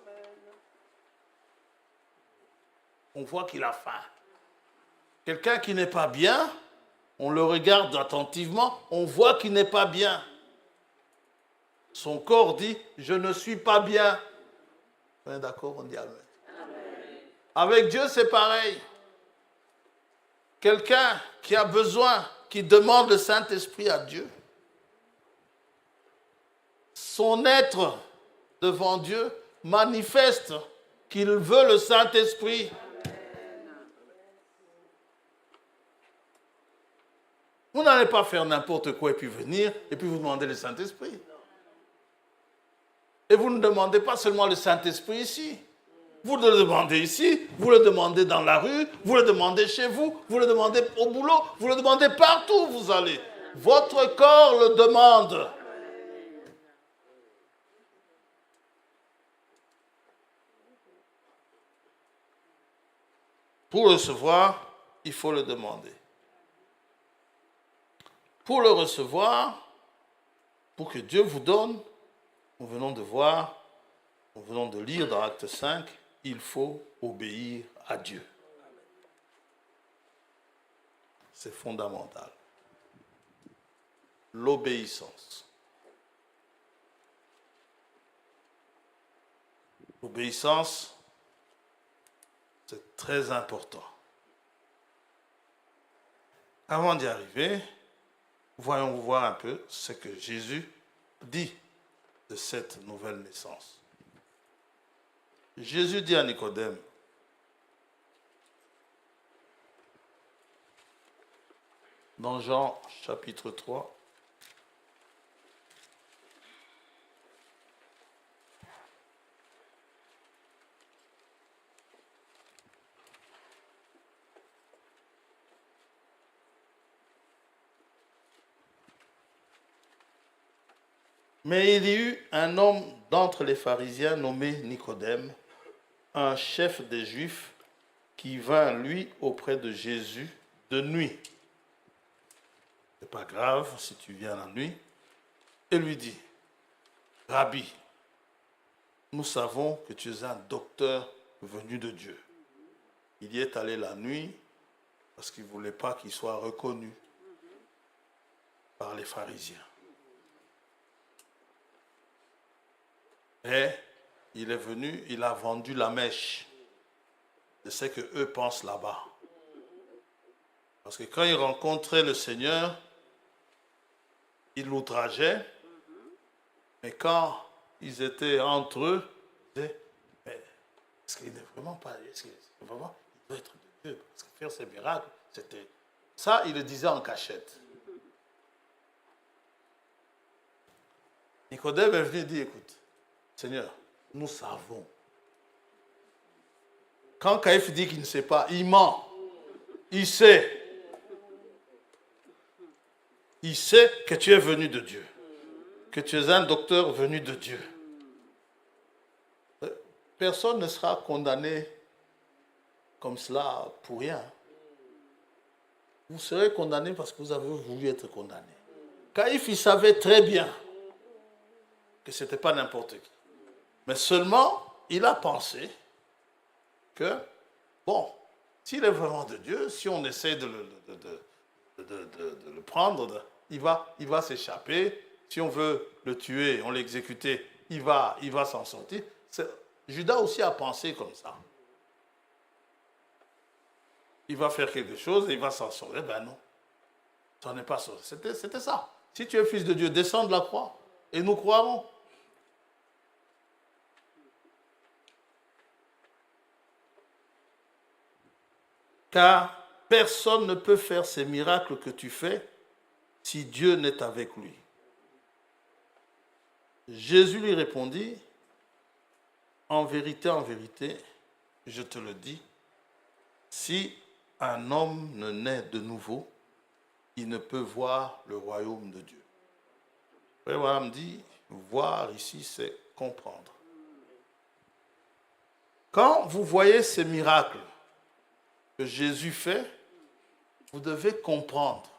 On voit qu'il a faim. Quelqu'un qui n'est pas bien, on le regarde attentivement, on voit qu'il n'est pas bien. Son corps dit « je ne suis pas bien ». On est d'accord, on dit Amen. Avec Dieu, c'est pareil. Quelqu'un qui a besoin, qui demande le Saint-Esprit à Dieu, son être devant Dieu manifeste qu'il veut le Saint-Esprit. Vous n'allez pas faire n'importe quoi et puis venir et puis vous demander le Saint-Esprit. Et vous ne demandez pas seulement le Saint-Esprit ici. Vous le demandez ici, vous le demandez dans la rue, vous le demandez chez vous, vous le demandez au boulot, vous le demandez partout où vous allez. Votre corps le demande. Pour le recevoir, il faut le demander. Pour le recevoir, pour que Dieu vous donne, nous venons de voir, nous venons de lire dans Acte 5, il faut obéir à Dieu. C'est fondamental. L'obéissance. L'obéissance, c'est très important. Avant d'y arriver, voyons voir un peu ce que Jésus dit de cette nouvelle naissance. Jésus dit à Nicodème, dans Jean chapitre 3, mais il y eut un homme d'entre les pharisiens nommé Nicodème, un chef des Juifs, qui vint, lui, auprès de Jésus de nuit. Ce n'est pas grave si tu viens la nuit. Et lui dit, Rabbi, nous savons que tu es un docteur venu de Dieu. Il y est allé la nuit parce qu'il ne voulait pas qu'il soit reconnu par les pharisiens. Et il est venu, il a vendu la mèche de ce qu'eux pensent là-bas. Parce que quand ils rencontraient le Seigneur, ils l'outrageaient, mais quand ils étaient entre eux, ils disaient, mais est-ce qu'il n'est vraiment pas, est-ce qu'il vraiment, il doit être de Dieu, parce que faire ces miracles, c'était... Ça, il le disait en cachette. Nicodème est venu dire, écoute, Seigneur, nous savons. Quand Caïphe dit qu'il ne sait pas, il ment. Il sait. Il sait que tu es venu de Dieu. Que tu es un docteur venu de Dieu. Personne ne sera condamné comme cela pour rien. Vous serez condamné parce que vous avez voulu être condamné. Caïphe, il savait très bien que ce n'était pas n'importe qui. Mais seulement, il a pensé que, bon, s'il est vraiment de Dieu, si on essaie de le prendre, il va s'échapper. Si on veut le tuer, on l'exécuter, il va s'en sortir. Judas aussi a pensé comme ça. Il va faire quelque chose et il va s'en sortir. Ben non, ça n'est pas ça. C'était ça. Si tu es fils de Dieu, descends de la croix et nous croirons. Car personne ne peut faire ces miracles que tu fais si Dieu n'est avec lui. Jésus lui répondit, en vérité, je te le dis, si un homme ne naît de nouveau, il ne peut voir le royaume de Dieu. Frère Branham dit, voir ici, c'est comprendre. Quand vous voyez ces miracles que Jésus fait, vous devez comprendre.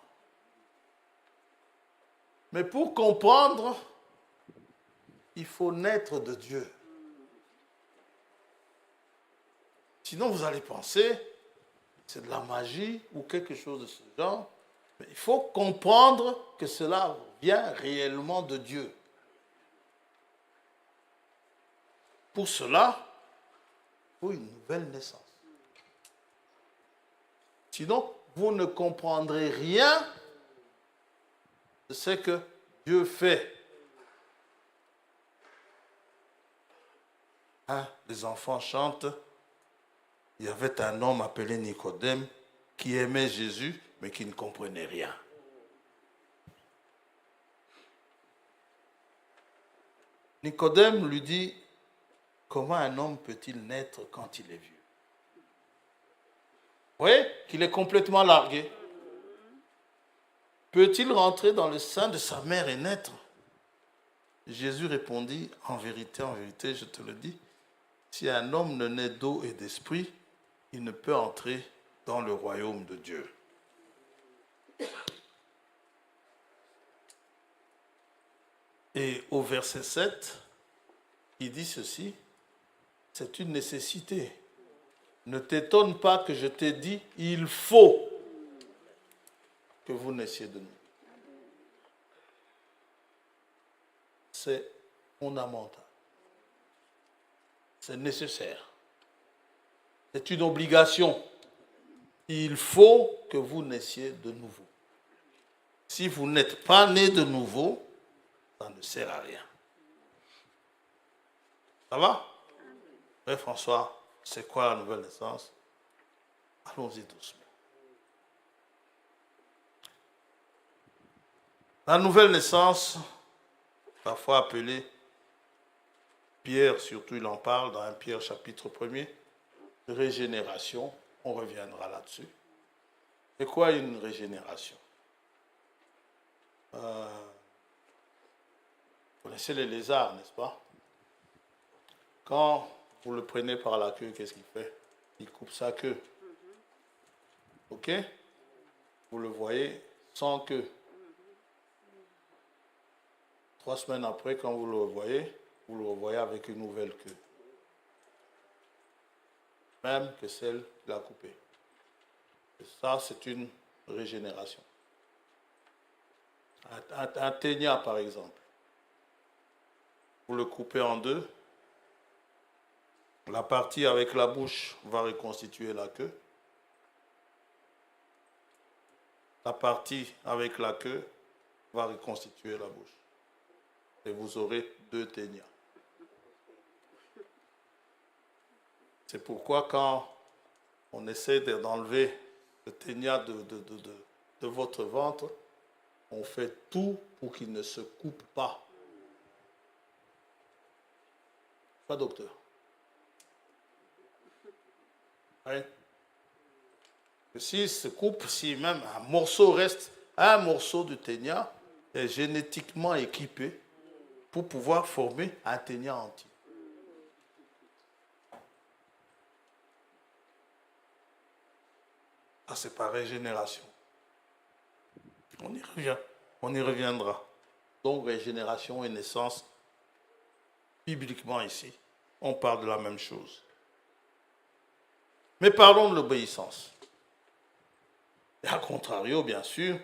Mais pour comprendre, il faut naître de Dieu. Sinon, vous allez penser, c'est de la magie ou quelque chose de ce genre. Mais il faut comprendre que cela vient réellement de Dieu. Pour cela, il faut une nouvelle naissance. Sinon, vous ne comprendrez rien de ce que Dieu fait. Hein, les enfants chantent. Il y avait un homme appelé Nicodème qui aimait Jésus, mais qui ne comprenait rien. Nicodème lui dit, comment un homme peut-il naître quand il est vieux? Vous voyez qu'il est complètement largué. Peut-il rentrer dans le sein de sa mère et naître? Jésus répondit, en vérité, je te le dis, si un homme ne naît d'eau et d'esprit, il ne peut entrer dans le royaume de Dieu. Et au verset 7, il dit ceci, c'est une nécessité. Ne t'étonne pas que je t'ai dit, il faut que vous naissiez de nouveau. C'est fondamental. C'est nécessaire. C'est une obligation. Il faut que vous naissiez de nouveau. Si vous n'êtes pas né de nouveau, ça ne sert à rien. Ça va? Oui, François, c'est quoi la nouvelle naissance? Allons-y doucement. La nouvelle naissance, parfois appelée, Pierre surtout il en parle dans 1 Pierre chapitre 1er, régénération, on reviendra là-dessus. C'est quoi une régénération? Vous connaissez les lézards, n'est-ce pas? Quand vous le prenez par la queue, qu'est-ce qu'il fait? Il coupe sa queue. Ok? Vous le voyez sans queue. 3 semaines après, quand vous le revoyez avec une nouvelle queue. Même que celle qu'il a coupée. Et ça, c'est une régénération. Un ténia, par exemple. Vous le coupez en deux. La partie avec la bouche va reconstituer la queue. La partie avec la queue va reconstituer la bouche. Et vous aurez 2 ténias. C'est pourquoi quand on essaie d'enlever le ténia de votre ventre, on fait tout pour qu'il ne se coupe pas. Pas docteur. Oui. S'il se coupe, si même un morceau reste, un morceau de ténia est génétiquement équipé pour pouvoir former un ténia entier. Ça, c'est par régénération. On y reviendra. Donc, régénération et naissance, bibliquement ici, on parle de la même chose. Mais parlons de l'obéissance. Et à contrario, bien sûr,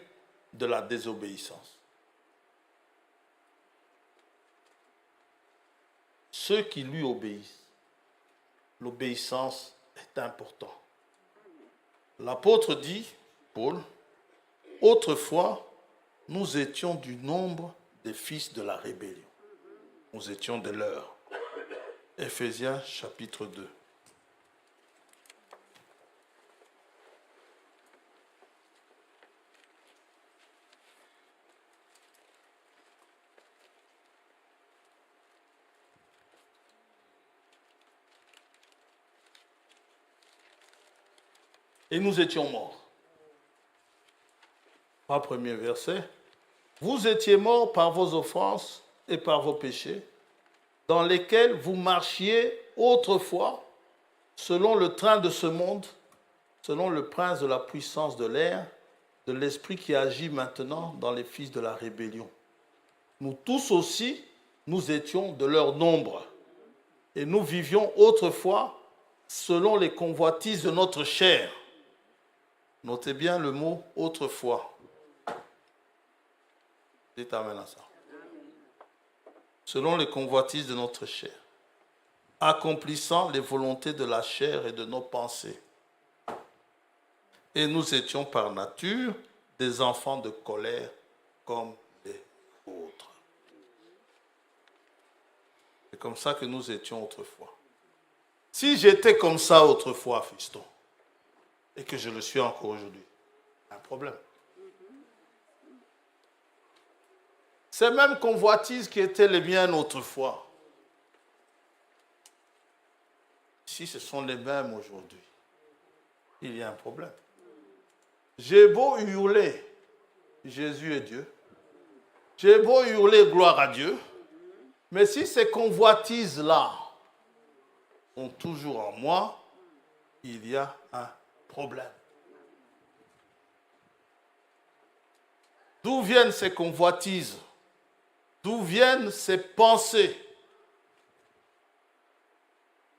de la désobéissance. Ceux qui lui obéissent, l'obéissance est importante. L'apôtre dit, Paul, autrefois, nous étions du nombre des fils de la rébellion. Nous étions des leurs. Éphésiens chapitre 2. Et nous étions morts. Pas premier verset. Vous étiez morts par vos offenses et par vos péchés, dans lesquels vous marchiez autrefois, selon le train de ce monde, selon le prince de la puissance de l'air, de l'esprit qui agit maintenant dans les fils de la rébellion. Nous tous aussi, nous étions de leur nombre, et nous vivions autrefois selon les convoitises de notre chair. Notez bien le mot « autrefois ». Dites amen à ça. Selon les convoitises de notre chair, accomplissant les volontés de la chair et de nos pensées. Et nous étions par nature des enfants de colère comme les autres. C'est comme ça que nous étions autrefois. Si j'étais comme ça autrefois, fiston, et que je le suis encore aujourd'hui, un problème. Ces mêmes convoitises qui étaient les miennes autrefois, si ce sont les mêmes aujourd'hui, il y a un problème. J'ai beau hurler, Jésus est Dieu. J'ai beau hurler gloire à Dieu, mais si ces convoitises-là sont toujours en moi, il y a un problème. D'où viennent ces convoitises? D'où viennent ces pensées?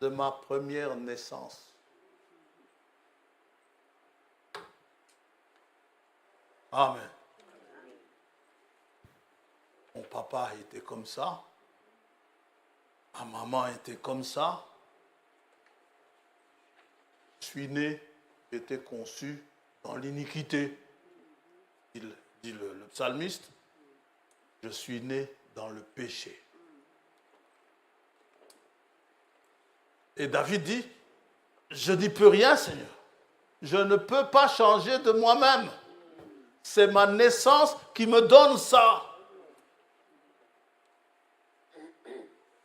De ma première naissance. Amen. Mon papa était comme ça. Ma maman était comme ça. Je suis né, j'ai été conçu dans l'iniquité. Dit le psalmiste, je suis né dans le péché. Et David dit, je n'y peux rien, Seigneur. Je ne peux pas changer de moi-même. C'est ma naissance qui me donne ça.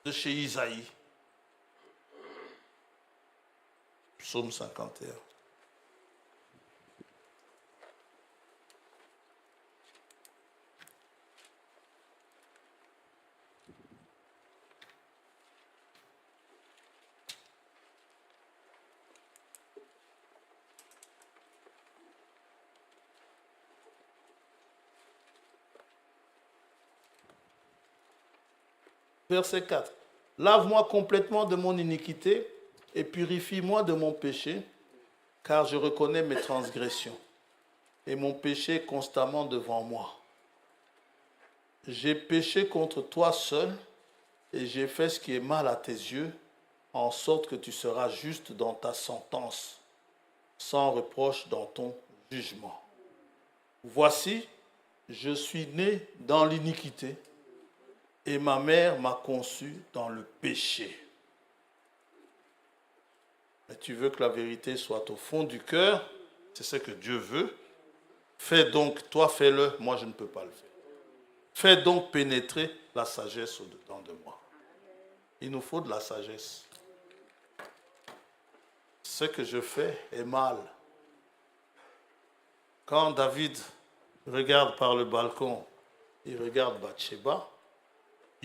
De chez Isaïe. Psaume 51. Verset 4. Lave-moi complètement de mon iniquité et purifie-moi de mon péché, car je reconnais mes transgressions et mon péché est constamment devant moi. J'ai péché contre toi seul et j'ai fait ce qui est mal à tes yeux, en sorte que tu seras juste dans ta sentence, sans reproche dans ton jugement. Voici, je suis né dans l'iniquité, et ma mère m'a conçu dans le péché. Mais tu veux que la vérité soit au fond du cœur, c'est ce que Dieu veut. Fais donc, toi fais-le, moi je ne peux pas le faire. Fais donc pénétrer la sagesse au-dedans de moi. Il nous faut de la sagesse. Ce que je fais est mal. Quand David regarde par le balcon, il regarde Bathsheba,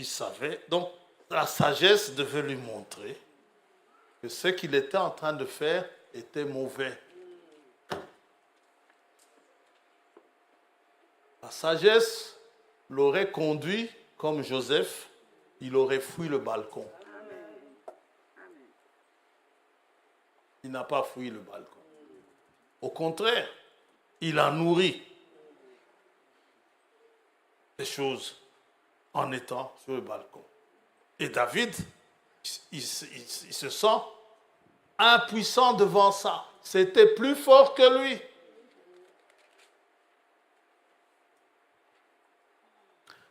il savait, donc la sagesse devait lui montrer que ce qu'il était en train de faire était mauvais. La sagesse l'aurait conduit comme Joseph, il aurait fui le balcon. Il n'a pas fui le balcon. Au contraire, il a nourri les choses en étant sur le balcon. Et David, il se sent impuissant devant ça. C'était plus fort que lui.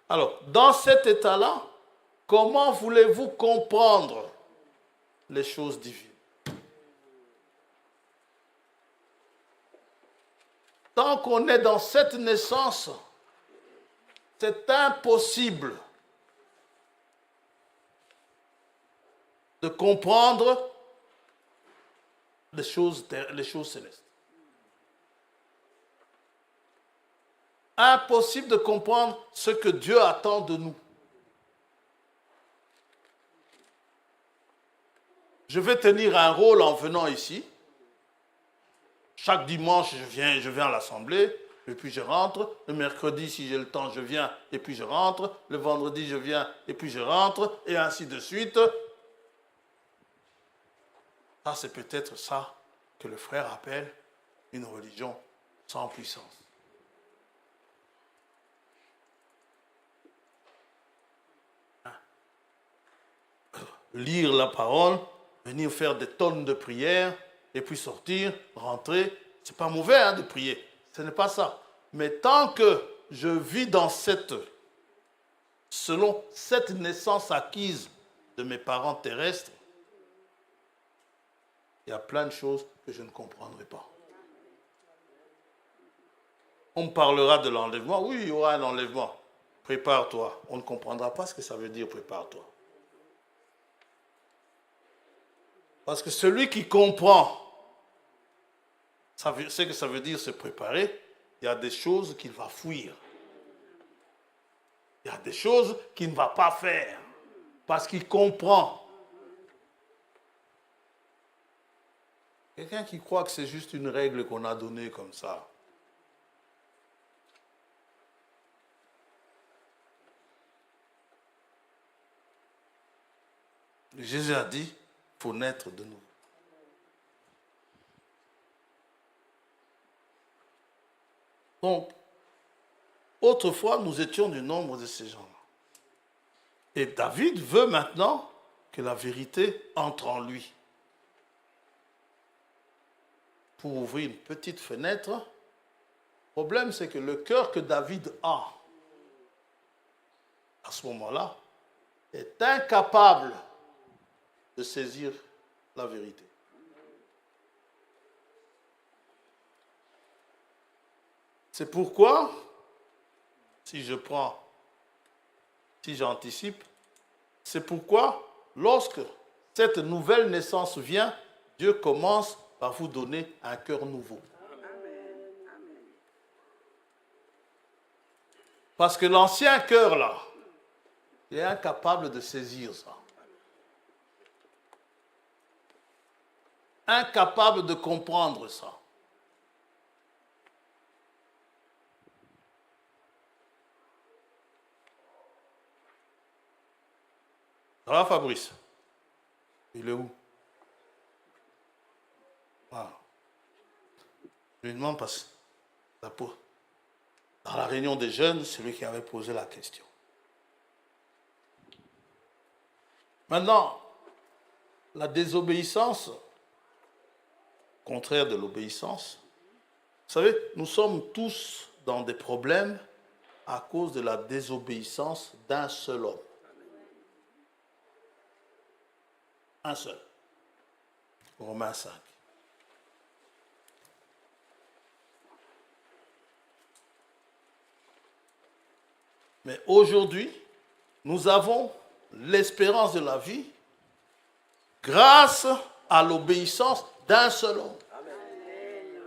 Alors, dans cet état-là, comment voulez-vous comprendre les choses divines? Tant qu'on est dans cette naissance, c'est impossible de comprendre les choses célestes. Impossible de comprendre ce que Dieu attend de nous. Je vais tenir un rôle en venant ici. Chaque dimanche, je viens à l'assemblée, et puis je rentre. Le mercredi, si j'ai le temps, je viens, et puis je rentre. Le vendredi, je viens, et puis je rentre, et ainsi de suite. Ça, c'est peut-être ça que le frère appelle une religion sans puissance. Lire la parole, venir faire des tonnes de prières, et puis sortir, rentrer. C'est pas mauvais de prier, ce n'est pas ça. Mais tant que je vis selon cette naissance acquise de mes parents terrestres, il y a plein de choses que je ne comprendrai pas. On me parlera de l'enlèvement. Oui, il y aura un enlèvement. Prépare-toi. On ne comprendra pas ce que ça veut dire, prépare-toi. Parce que celui qui comprend, ce que ça veut dire se préparer, il y a des choses qu'il va fuir. Il y a des choses qu'il ne va pas faire. Parce qu'il comprend. Quelqu'un qui croit que c'est juste une règle qu'on a donnée comme ça. Jésus a dit, il faut naître de nouveau. Donc, autrefois, nous étions du nombre de ces gens-là. Et David veut maintenant que la vérité entre en lui. Pour ouvrir une petite fenêtre, le problème c'est que le cœur que David a, à ce moment-là, est incapable de saisir la vérité. C'est pourquoi, si j'anticipe, c'est pourquoi, lorsque cette nouvelle naissance vient, Dieu commence par vous donner un cœur nouveau. Parce que l'ancien cœur, là, il est incapable de saisir ça. Incapable de comprendre ça. Ça va, Fabrice? Il est où? Ah. Je lui demande parce que dans la réunion des jeunes, c'est lui qui avait posé la question. Maintenant, la désobéissance, contraire de l'obéissance, vous savez, nous sommes tous dans des problèmes à cause de la désobéissance d'un seul homme. Un seul. Romains 5. Mais aujourd'hui, nous avons l'espérance de la vie grâce à l'obéissance d'un seul homme. Amen.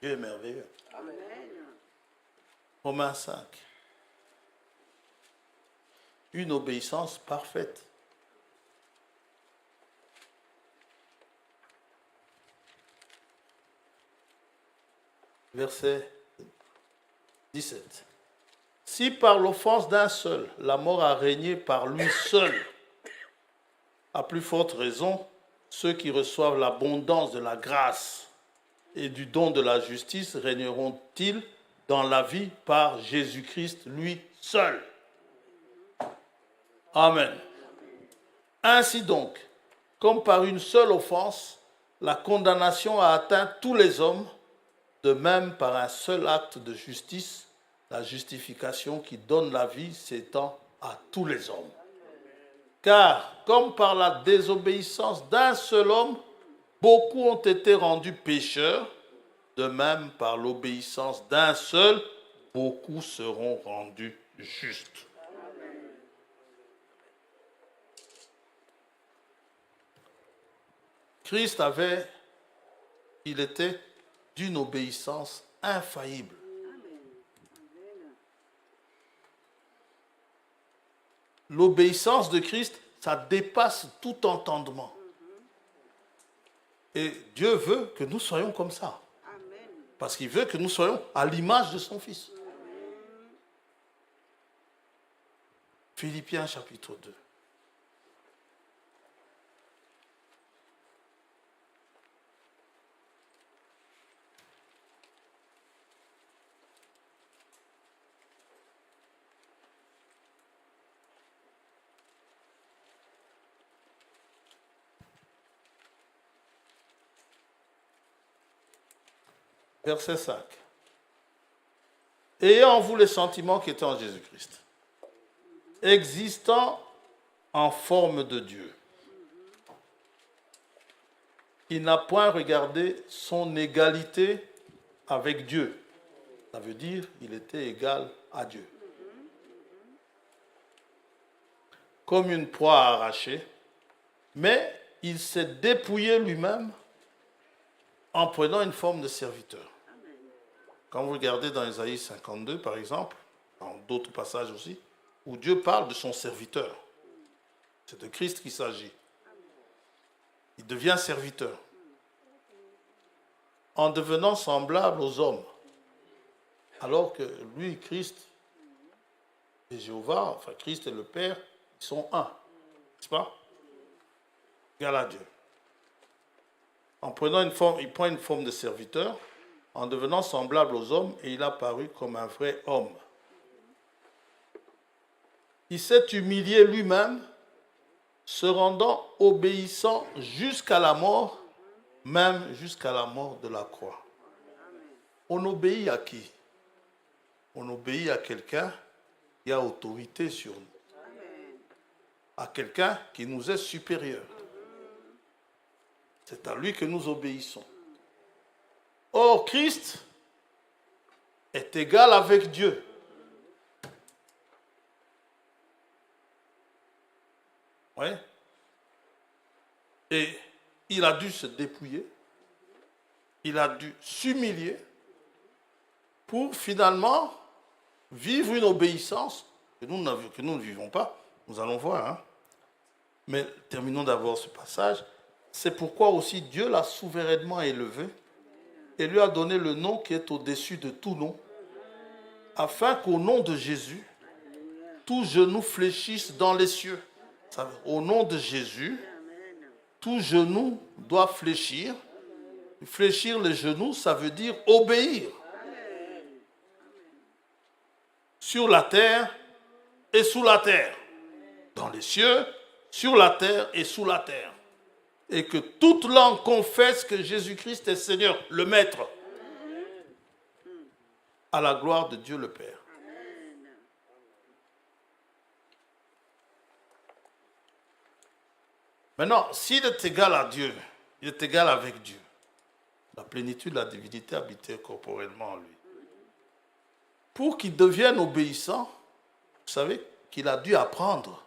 Dieu est merveilleux. Amen. Romains 5. Une obéissance parfaite. Verset 17. Si par l'offense d'un seul, la mort a régné par lui seul, à plus forte raison, ceux qui reçoivent l'abondance de la grâce et du don de la justice régneront-ils dans la vie par Jésus-Christ, lui seul. Amen. Ainsi donc, comme par une seule offense, la condamnation a atteint tous les hommes, de même par un seul acte de justice, la justification qui donne la vie s'étend à tous les hommes. Car, comme par la désobéissance d'un seul homme, beaucoup ont été rendus pécheurs, de même par l'obéissance d'un seul, beaucoup seront rendus justes. Christ il était d'une obéissance infaillible. L'obéissance de Christ, ça dépasse tout entendement. Et Dieu veut que nous soyons comme ça. Parce qu'il veut que nous soyons à l'image de son Fils. Philippiens chapitre 2. Verset 5. Ayant en vous les sentiments qui étaient en Jésus-Christ, existant en forme de Dieu, qui n'a point regardé son égalité avec Dieu. Ça veut dire qu'il était égal à Dieu. Comme une proie arrachée, Mais il s'est dépouillé lui-même en prenant une forme de serviteur. Quand vous regardez dans Ésaïe 52, par exemple, dans d'autres passages aussi, où Dieu parle de son serviteur. C'est de Christ qu'il s'agit. Il devient serviteur. En devenant semblable aux hommes. Alors que lui, Christ et Jéhovah, enfin Christ et le Père, ils sont un. N'est-ce pas? Égal à Dieu. En prenant une forme, il prend une forme de serviteur, en devenant semblable aux hommes, et il a paru comme un vrai homme. Il s'est humilié lui-même, se rendant obéissant jusqu'à la mort, même jusqu'à la mort de la croix. On obéit à qui? On obéit à quelqu'un qui a autorité sur nous. À quelqu'un qui nous est supérieur. C'est à lui que nous obéissons. Or, Christ est égal avec Dieu. Oui. Et il a dû se dépouiller. Il a dû s'humilier pour finalement vivre une obéissance que nous ne vivons pas. Nous allons voir. Hein. Mais terminons d'abord ce passage. C'est pourquoi aussi Dieu l'a souverainement élevé et lui a donné le nom qui est au-dessus de tout nom, afin qu'au nom de Jésus, tout genou fléchisse dans les cieux. Au nom de Jésus, tout genou doit fléchir. Fléchir les genoux, ça veut dire obéir. Sur la terre et sous la terre. Dans les cieux, sur la terre et sous la terre. Et que toute langue confesse que Jésus-Christ est Seigneur, le Maître. À la gloire de Dieu le Père. Maintenant, s'il est égal à Dieu, il est égal avec Dieu. La plénitude de la divinité habitait corporellement en lui. Pour qu'il devienne obéissant, vous savez qu'il a dû apprendre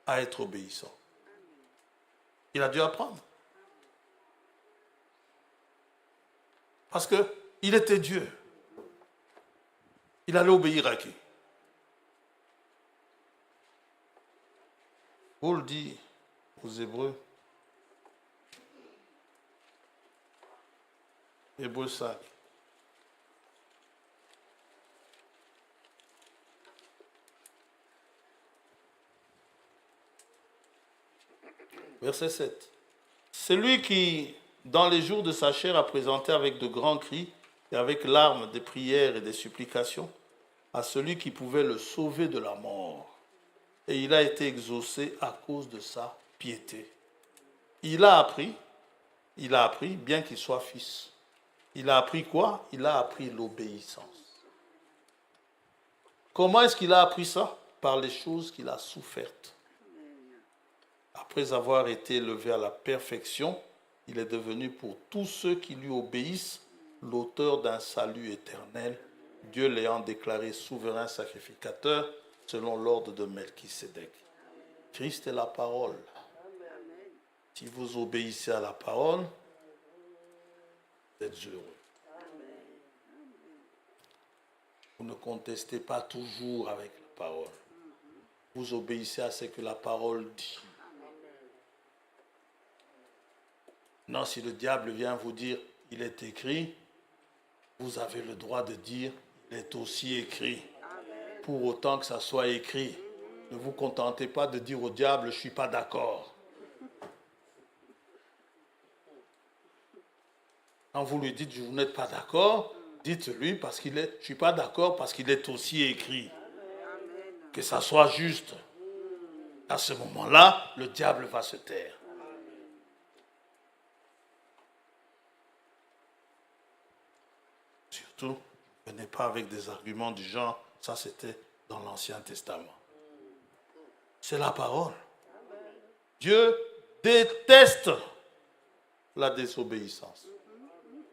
à être obéissant. Il a dû apprendre. Parce qu'il était Dieu. Il allait obéir à qui? Paul dit aux Hébreux, Hébreux 5. Verset 7. Celui qui, dans les jours de sa chair, a présenté avec de grands cris et avec larmes des prières et des supplications à celui qui pouvait le sauver de la mort. Et il a été exaucé à cause de sa piété. Il a appris, bien qu'il soit fils. Il a appris quoi? Il a appris l'obéissance. Comment est-ce qu'il a appris ça? Par les choses qu'il a souffertes. Après avoir été élevé à la perfection, il est devenu pour tous ceux qui lui obéissent l'auteur d'un salut éternel, Dieu l'ayant déclaré souverain sacrificateur selon l'ordre de Melchisédek. Christ est la parole. Si vous obéissez à la parole, vous êtes heureux. Vous ne contestez pas toujours avec la parole. Vous obéissez à ce que la parole dit. Non, si le diable vient vous dire, il est écrit, vous avez le droit de dire, il est aussi écrit. Pour autant que ça soit écrit. Ne vous contentez pas de dire au diable, je ne suis pas d'accord. Quand vous lui dites, vous n'êtes pas d'accord, dites-lui, je ne suis pas d'accord parce qu'il est aussi écrit. Que ça soit juste. À ce moment-là, le diable va se taire. Surtout, venez pas avec des arguments du genre, ça c'était dans l'Ancien Testament. C'est la parole. Dieu déteste la désobéissance.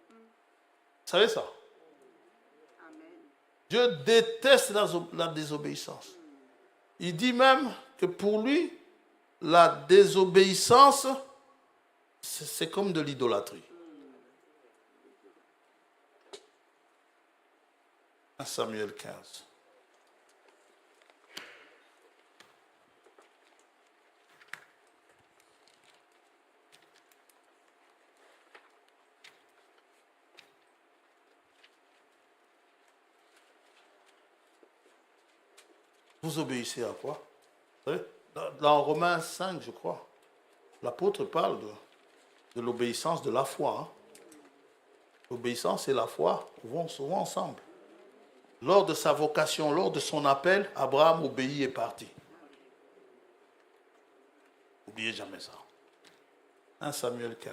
Vous savez ça? Dieu déteste la désobéissance. Il dit même que pour lui, la désobéissance, c'est comme de l'idolâtrie. 1 Samuel 15. Vous obéissez à quoi? Vous savez, dans Romains 5, je crois, l'apôtre parle de l'obéissance de la foi. Hein. L'obéissance et la foi vont souvent ensemble. Lors de sa vocation, lors de son appel, Abraham obéit et partit. N'oubliez jamais ça. 1 Samuel 15.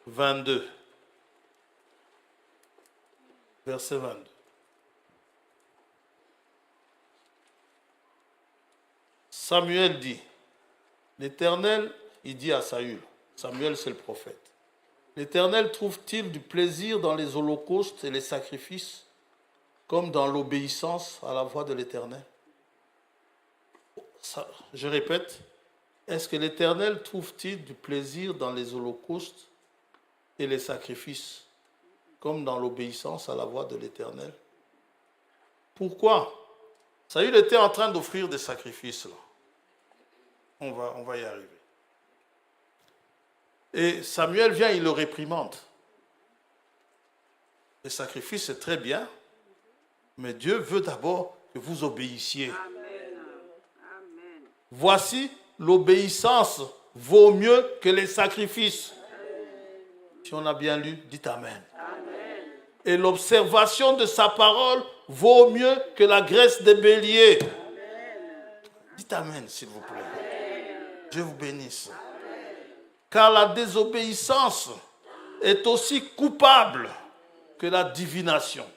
« 22. Verset 22. Samuel dit, l'Éternel, il dit à Saül, Samuel c'est le prophète, l'Éternel trouve-t-il du plaisir dans les holocaustes et les sacrifices, comme dans l'obéissance à la voix de l'Éternel? Je répète, est-ce que l'Éternel trouve-t-il du plaisir dans les holocaustes et les sacrifices, comme dans l'obéissance à la voix de l'Éternel? Pourquoi? Saül était en train d'offrir des sacrifices là. On va y arriver. Et Samuel vient, il le réprimande. Les sacrifices, c'est très bien, mais Dieu veut d'abord que vous obéissiez. Amen. Amen. Voici, l'obéissance vaut mieux que les sacrifices. Amen. Si on a bien lu, dites Amen. Amen. Et l'observation de sa parole vaut mieux que la graisse des béliers. Amen. Dites Amen, s'il vous plaît. Amen. Dieu vous bénisse. Amen. Car la désobéissance est aussi coupable que la divination.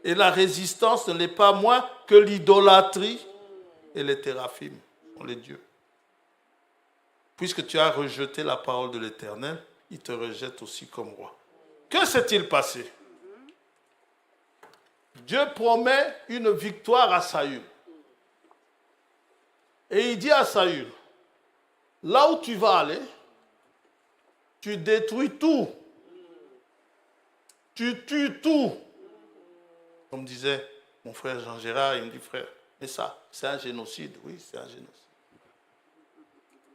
Et la résistance ne l'est pas moins que l'idolâtrie et les théraphim, sont les dieux. Puisque tu as rejeté la parole de l'Éternel, il te rejette aussi comme roi. Que s'est-il passé? Dieu promet une victoire à Saül. Et il dit à Saül, là où tu vas aller, tu détruis tout. Tu tues tout. Comme disait mon frère Jean Gérard, il me dit, frère, mais ça, c'est un génocide. Oui, c'est un génocide.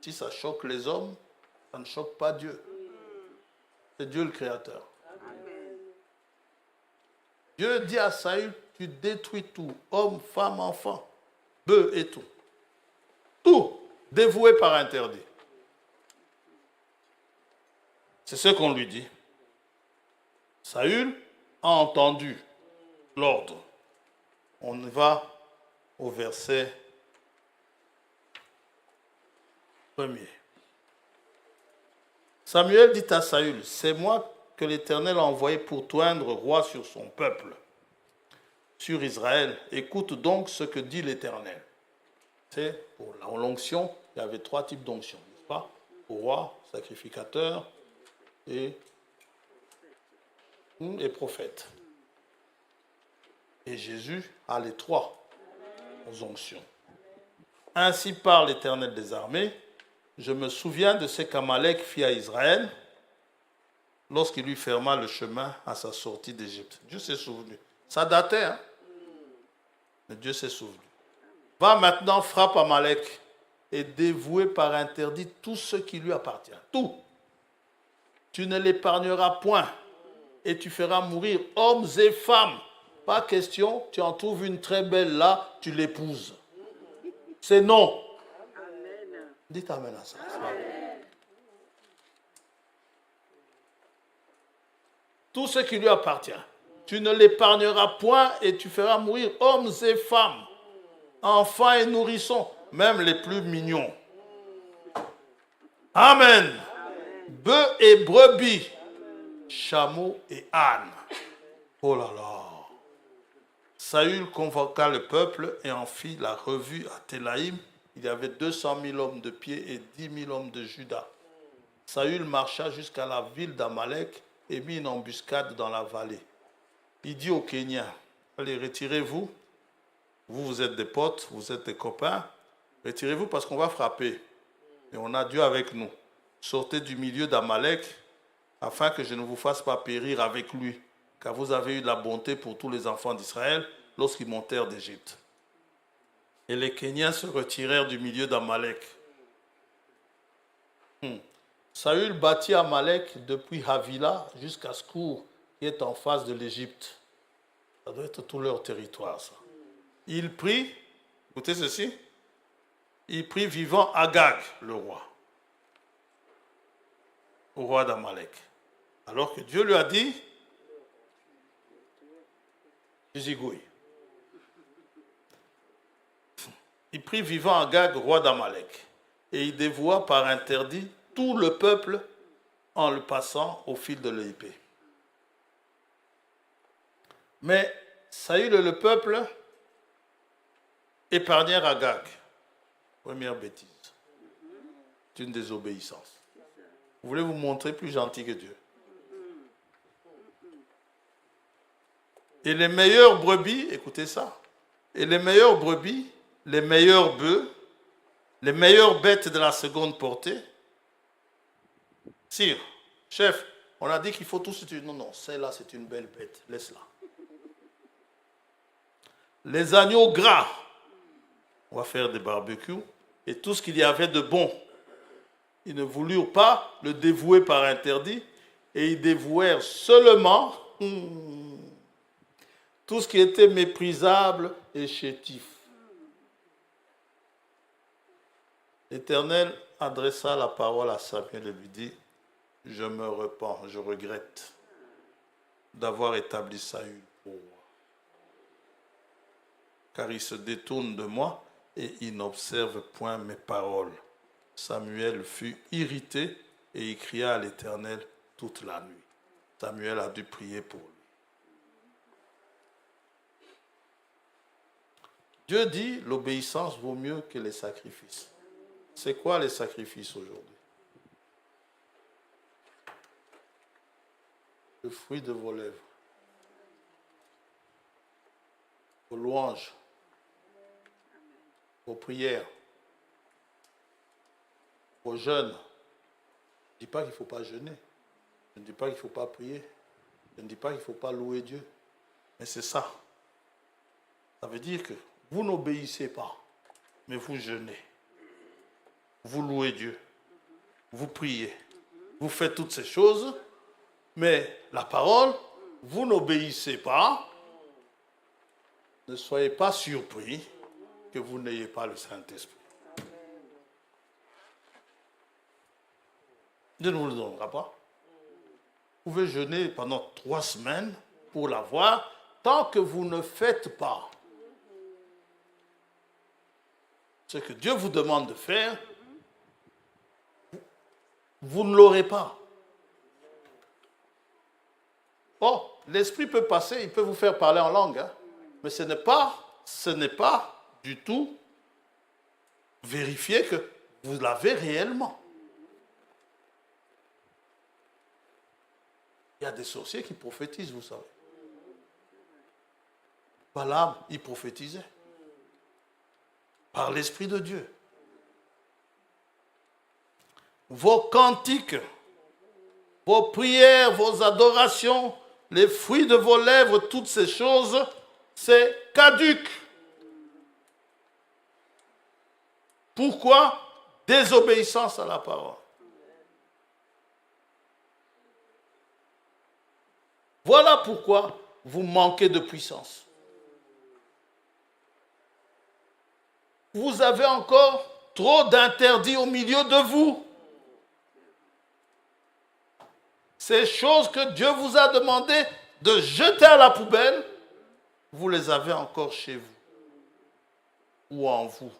Si ça choque les hommes, ça ne choque pas Dieu. C'est Dieu le Créateur. Amen. Dieu dit à Saül, tu détruis tout, homme, femme, enfant, bœuf et tout. Tout dévoué par interdit. C'est ce qu'on lui dit. Saül a entendu l'ordre. On va au verset 1er. Samuel dit à Saül, c'est moi que l'Éternel a envoyé pour t'oindre roi sur son peuple, sur Israël. Écoute donc ce que dit l'Éternel. C'est pour l'onction, il y avait 3 types d'onction, n'est-ce pas? Roi, sacrificateur et prophète. Et Jésus a les 3 onctions. Ainsi parle l'Éternel des armées, je me souviens de ce qu'Amalek fit à Israël lorsqu'il lui ferma le chemin à sa sortie d'Égypte. Dieu s'est souvenu. Ça datait, hein? Mais Dieu s'est souvenu. Va maintenant, frappe Amalek et dévouer par interdit tout ce qui lui appartient. Tout. Tu ne l'épargneras point et tu feras mourir hommes et femmes. Pas question, tu en trouves une très belle là, tu l'épouses. C'est non. Amen. Dites Amen à ça. Amen. Tout ce qui lui appartient. Tu ne l'épargneras point et tu feras mourir hommes et femmes, enfants et nourrissons, même les plus mignons. Amen. Amen. Bœufs et brebis, chameaux et ânes. Oh là là. Saül convoqua le peuple et en fit la revue à Télaïm. Il y avait 200 000 hommes de pied et 10 000 hommes de Juda. Saül marcha jusqu'à la ville d'Amalek et mit une embuscade dans la vallée. Il dit aux Kéniens, Allez, retirez-vous. Vous êtes des potes, vous êtes des copains. Retirez-vous parce qu'on va frapper. Et on a Dieu avec nous. Sortez du milieu d'Amalek afin que je ne vous fasse pas périr avec lui. Car vous avez eu de la bonté pour tous les enfants d'Israël lorsqu'ils montèrent d'Égypte. Et les Kéniens se retirèrent du milieu d'Amalek. Saül bâtit Amalek depuis Havila jusqu'à Skour, qui est en face de l'Égypte. Ça doit être tout leur territoire, ça. Il prit, écoutez ceci, il prit vivant Agag, le roi, au roi d'Amalek. Alors que Dieu lui a dit, Zigouille. Il prit vivant Agag, roi d'Amalek, et il dévoua par interdit tout le peuple en le passant au fil de l'épée. Mais Saül et le peuple épargnèrent Agag. Première bêtise. C'est une désobéissance. Vous voulez vous montrer plus gentil que Dieu. Et les meilleures brebis, écoutez ça, et les meilleures brebis, les meilleurs bœufs, les meilleures bêtes de la seconde portée. Sire, chef, on a dit qu'il faut tous... Non, celle-là c'est une belle bête, laisse-la. Les agneaux gras, on va faire des barbecues, et tout ce qu'il y avait de bon. Ils ne voulurent pas le dévouer par interdit, et ils dévouèrent seulement tout ce qui était méprisable et chétif. L'Éternel adressa la parole à Samuel et lui dit, je me repens, je regrette d'avoir établi Saül pour moi. Car il se détourne de moi et il n'observe point mes paroles. Samuel fut irrité et il cria à l'Éternel toute la nuit. Samuel a dû prier pour lui. Dieu dit, l'obéissance vaut mieux que les sacrifices. C'est quoi les sacrifices aujourd'hui? Le fruit de vos lèvres, vos louanges, vos prières, vos jeûnes. Je ne dis pas qu'il ne faut pas jeûner. Je ne dis pas qu'il ne faut pas prier. Je ne dis pas qu'il ne faut pas louer Dieu. Mais c'est ça. Ça veut dire que vous n'obéissez pas, mais vous jeûnez. Vous louez Dieu. Vous priez. Vous faites toutes ces choses, mais la parole, vous n'obéissez pas. Ne soyez pas surpris que vous n'ayez pas le Saint-Esprit. Dieu ne vous le donnera pas. Vous pouvez jeûner pendant 3 semaines pour l'avoir, tant que vous ne faites pas ce que Dieu vous demande de faire, vous ne l'aurez pas. Oh, l'esprit peut passer, il peut vous faire parler en langue, hein, mais ce n'est pas du tout vérifié que vous l'avez réellement. Il y a des sorciers qui prophétisent, vous savez. Balaam, il prophétisait. Par l'Esprit de Dieu. Vos cantiques, vos prières, vos adorations, les fruits de vos lèvres, toutes ces choses, c'est caduc. Pourquoi? Désobéissance à la parole. Voilà pourquoi vous manquez de puissance. Vous avez encore trop d'interdits au milieu de vous. Ces choses que Dieu vous a demandé de jeter à la poubelle, vous les avez encore chez vous ou en vous.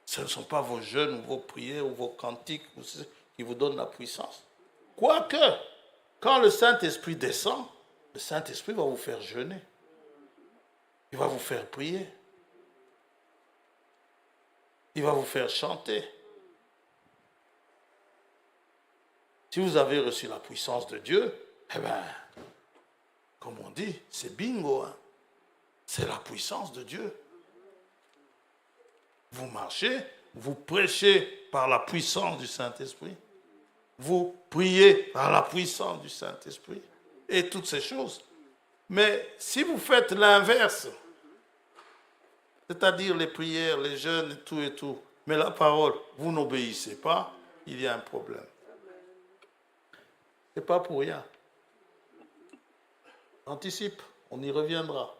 Ce ne sont pas vos jeûnes ou vos prières ou vos cantiques qui vous donnent la puissance. Quoique, quand le Saint-Esprit descend, le Saint-Esprit va vous faire jeûner. Il va vous faire prier. Il va vous faire chanter. Si vous avez reçu la puissance de Dieu, eh bien, comme on dit, c'est bingo. Hein? C'est la puissance de Dieu. Vous marchez, vous prêchez par la puissance du Saint-Esprit. Vous priez par la puissance du Saint-Esprit. Et toutes ces choses. Mais si vous faites l'inverse, c'est-à-dire les prières, les jeûnes et tout, mais la parole, vous n'obéissez pas, il y a un problème. Ce n'est pas pour rien. Anticipe, on y reviendra.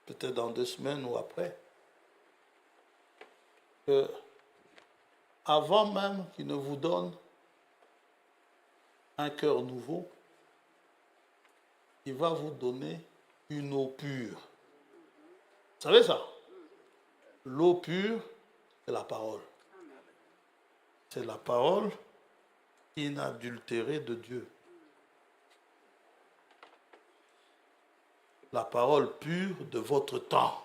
Peut-être dans 2 semaines ou après. Que avant même qu'il ne vous donne un cœur nouveau, il va vous donner une eau pure. Vous savez ça? L'eau pure, c'est la parole. C'est la parole inadultérée de Dieu. La parole pure de votre temps,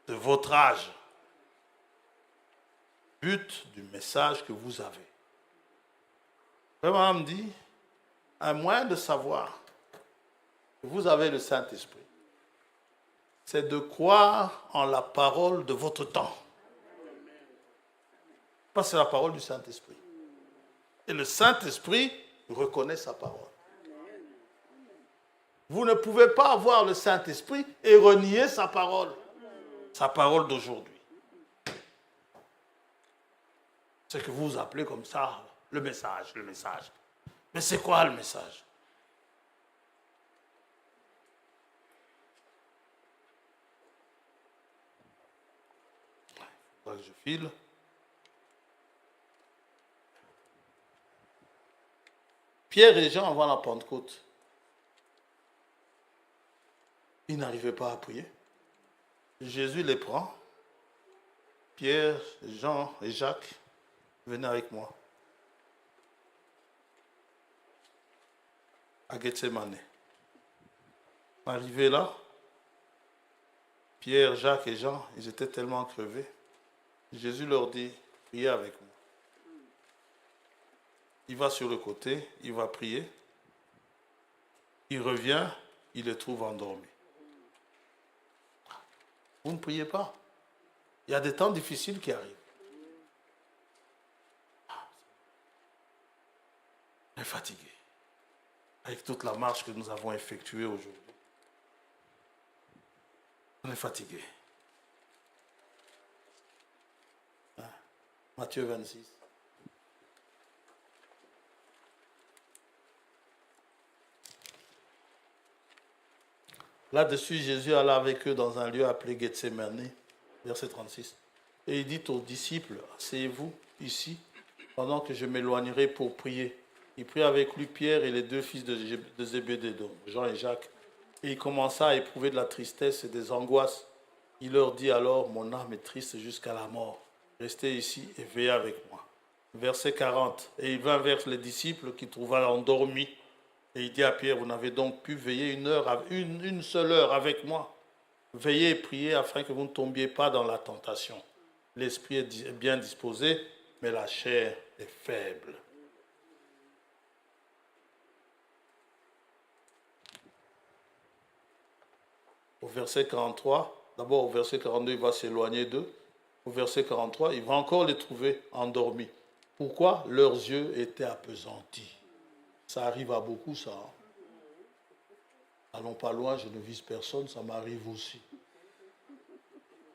de votre âge. But du message que vous avez. Vraiment, on me dit, un moyen de savoir que vous avez le Saint-Esprit, c'est de croire en la parole de votre temps. Parce que c'est la parole du Saint-Esprit. Et le Saint-Esprit reconnaît sa parole. Vous ne pouvez pas avoir le Saint-Esprit et renier sa parole d'aujourd'hui. C'est que vous appelez comme ça le message. Mais c'est quoi le message? Il faudra que je file. Pierre et Jean avant la Pentecôte, ils n'arrivaient pas à prier. Jésus les prend. Pierre, Jean et Jacques, venez avec moi. À Gethsémane. Arrivés là, Pierre, Jacques et Jean, ils étaient tellement crevés. Jésus leur dit, priez avec moi. Il va sur le côté, il va prier. Il revient, il les trouve endormis. Vous ne priez pas. Il y a des temps difficiles qui arrivent. On est fatigué. Avec toute la marche que nous avons effectuée aujourd'hui. On est fatigué. Matthieu 26. Là-dessus, Jésus alla avec eux dans un lieu appelé Gethsémane, verset 36. Et il dit aux disciples, asseyez-vous ici, pendant que je m'éloignerai pour prier. Il prit avec lui Pierre et les 2 fils de Zébédée, donc Jean et Jacques. Et il commença à éprouver de la tristesse et des angoisses. Il leur dit alors, mon âme est triste jusqu'à la mort. Restez ici et veillez avec moi. Verset 40. Et il vint vers les disciples qui trouva endormis. Et il dit à Pierre, vous n'avez donc pu veiller une seule heure avec moi. Veillez et priez afin que vous ne tombiez pas dans la tentation. L'esprit est bien disposé, mais la chair est faible. Au verset 43, d'abord au verset 42, il va s'éloigner d'eux. Au verset 43, il va encore les trouver endormis. Pourquoi? Leurs yeux étaient appesantis. Ça arrive à beaucoup, ça. Allons pas loin, je ne vise personne, ça m'arrive aussi.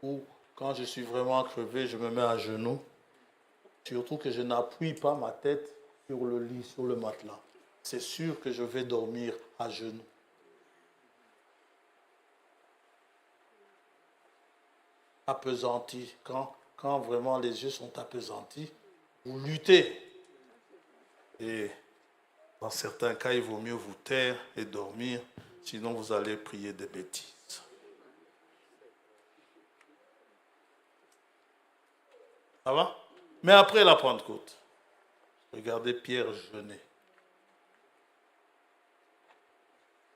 Ou quand je suis vraiment crevé, je me mets à genoux. Surtout que je n'appuie pas ma tête sur le lit, sur le matelas. C'est sûr que je vais dormir à genoux. Appesanti. Quand vraiment les yeux sont appesantis, vous luttez. Et dans certains cas, il vaut mieux vous taire et dormir, sinon vous allez prier des bêtises. Ça va? Mais après la Pentecôte, regardez Pierre jeûner.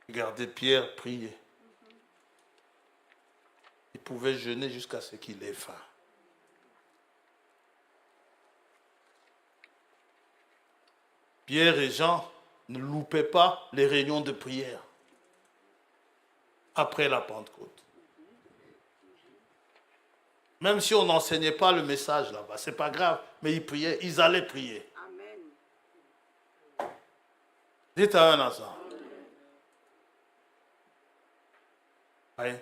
Regardez Pierre prier. Il pouvait jeûner jusqu'à ce qu'il ait faim. Pierre et Jean ne loupaient pas les réunions de prière après la Pentecôte. Même si on n'enseignait pas le message là-bas, c'est pas grave, mais ils priaient, ils allaient prier. Amen. Dites à un instant. Oui.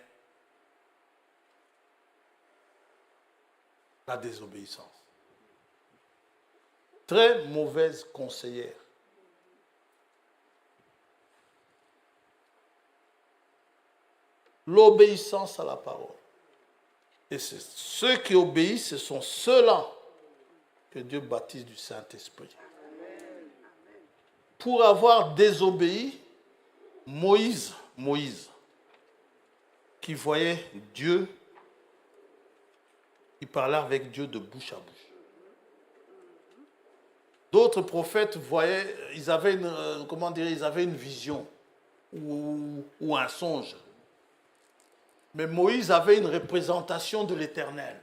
La désobéissance. Très mauvaise conseillère. L'obéissance à la parole. Et c'est ceux qui obéissent, ce sont ceux-là que Dieu baptise du Saint-Esprit. Pour avoir désobéi, Moïse, qui voyait Dieu, il parlait avec Dieu de bouche à bouche. D'autres prophètes voyaient, ils avaient une vision ou un songe. Mais Moïse avait une représentation de l'Éternel.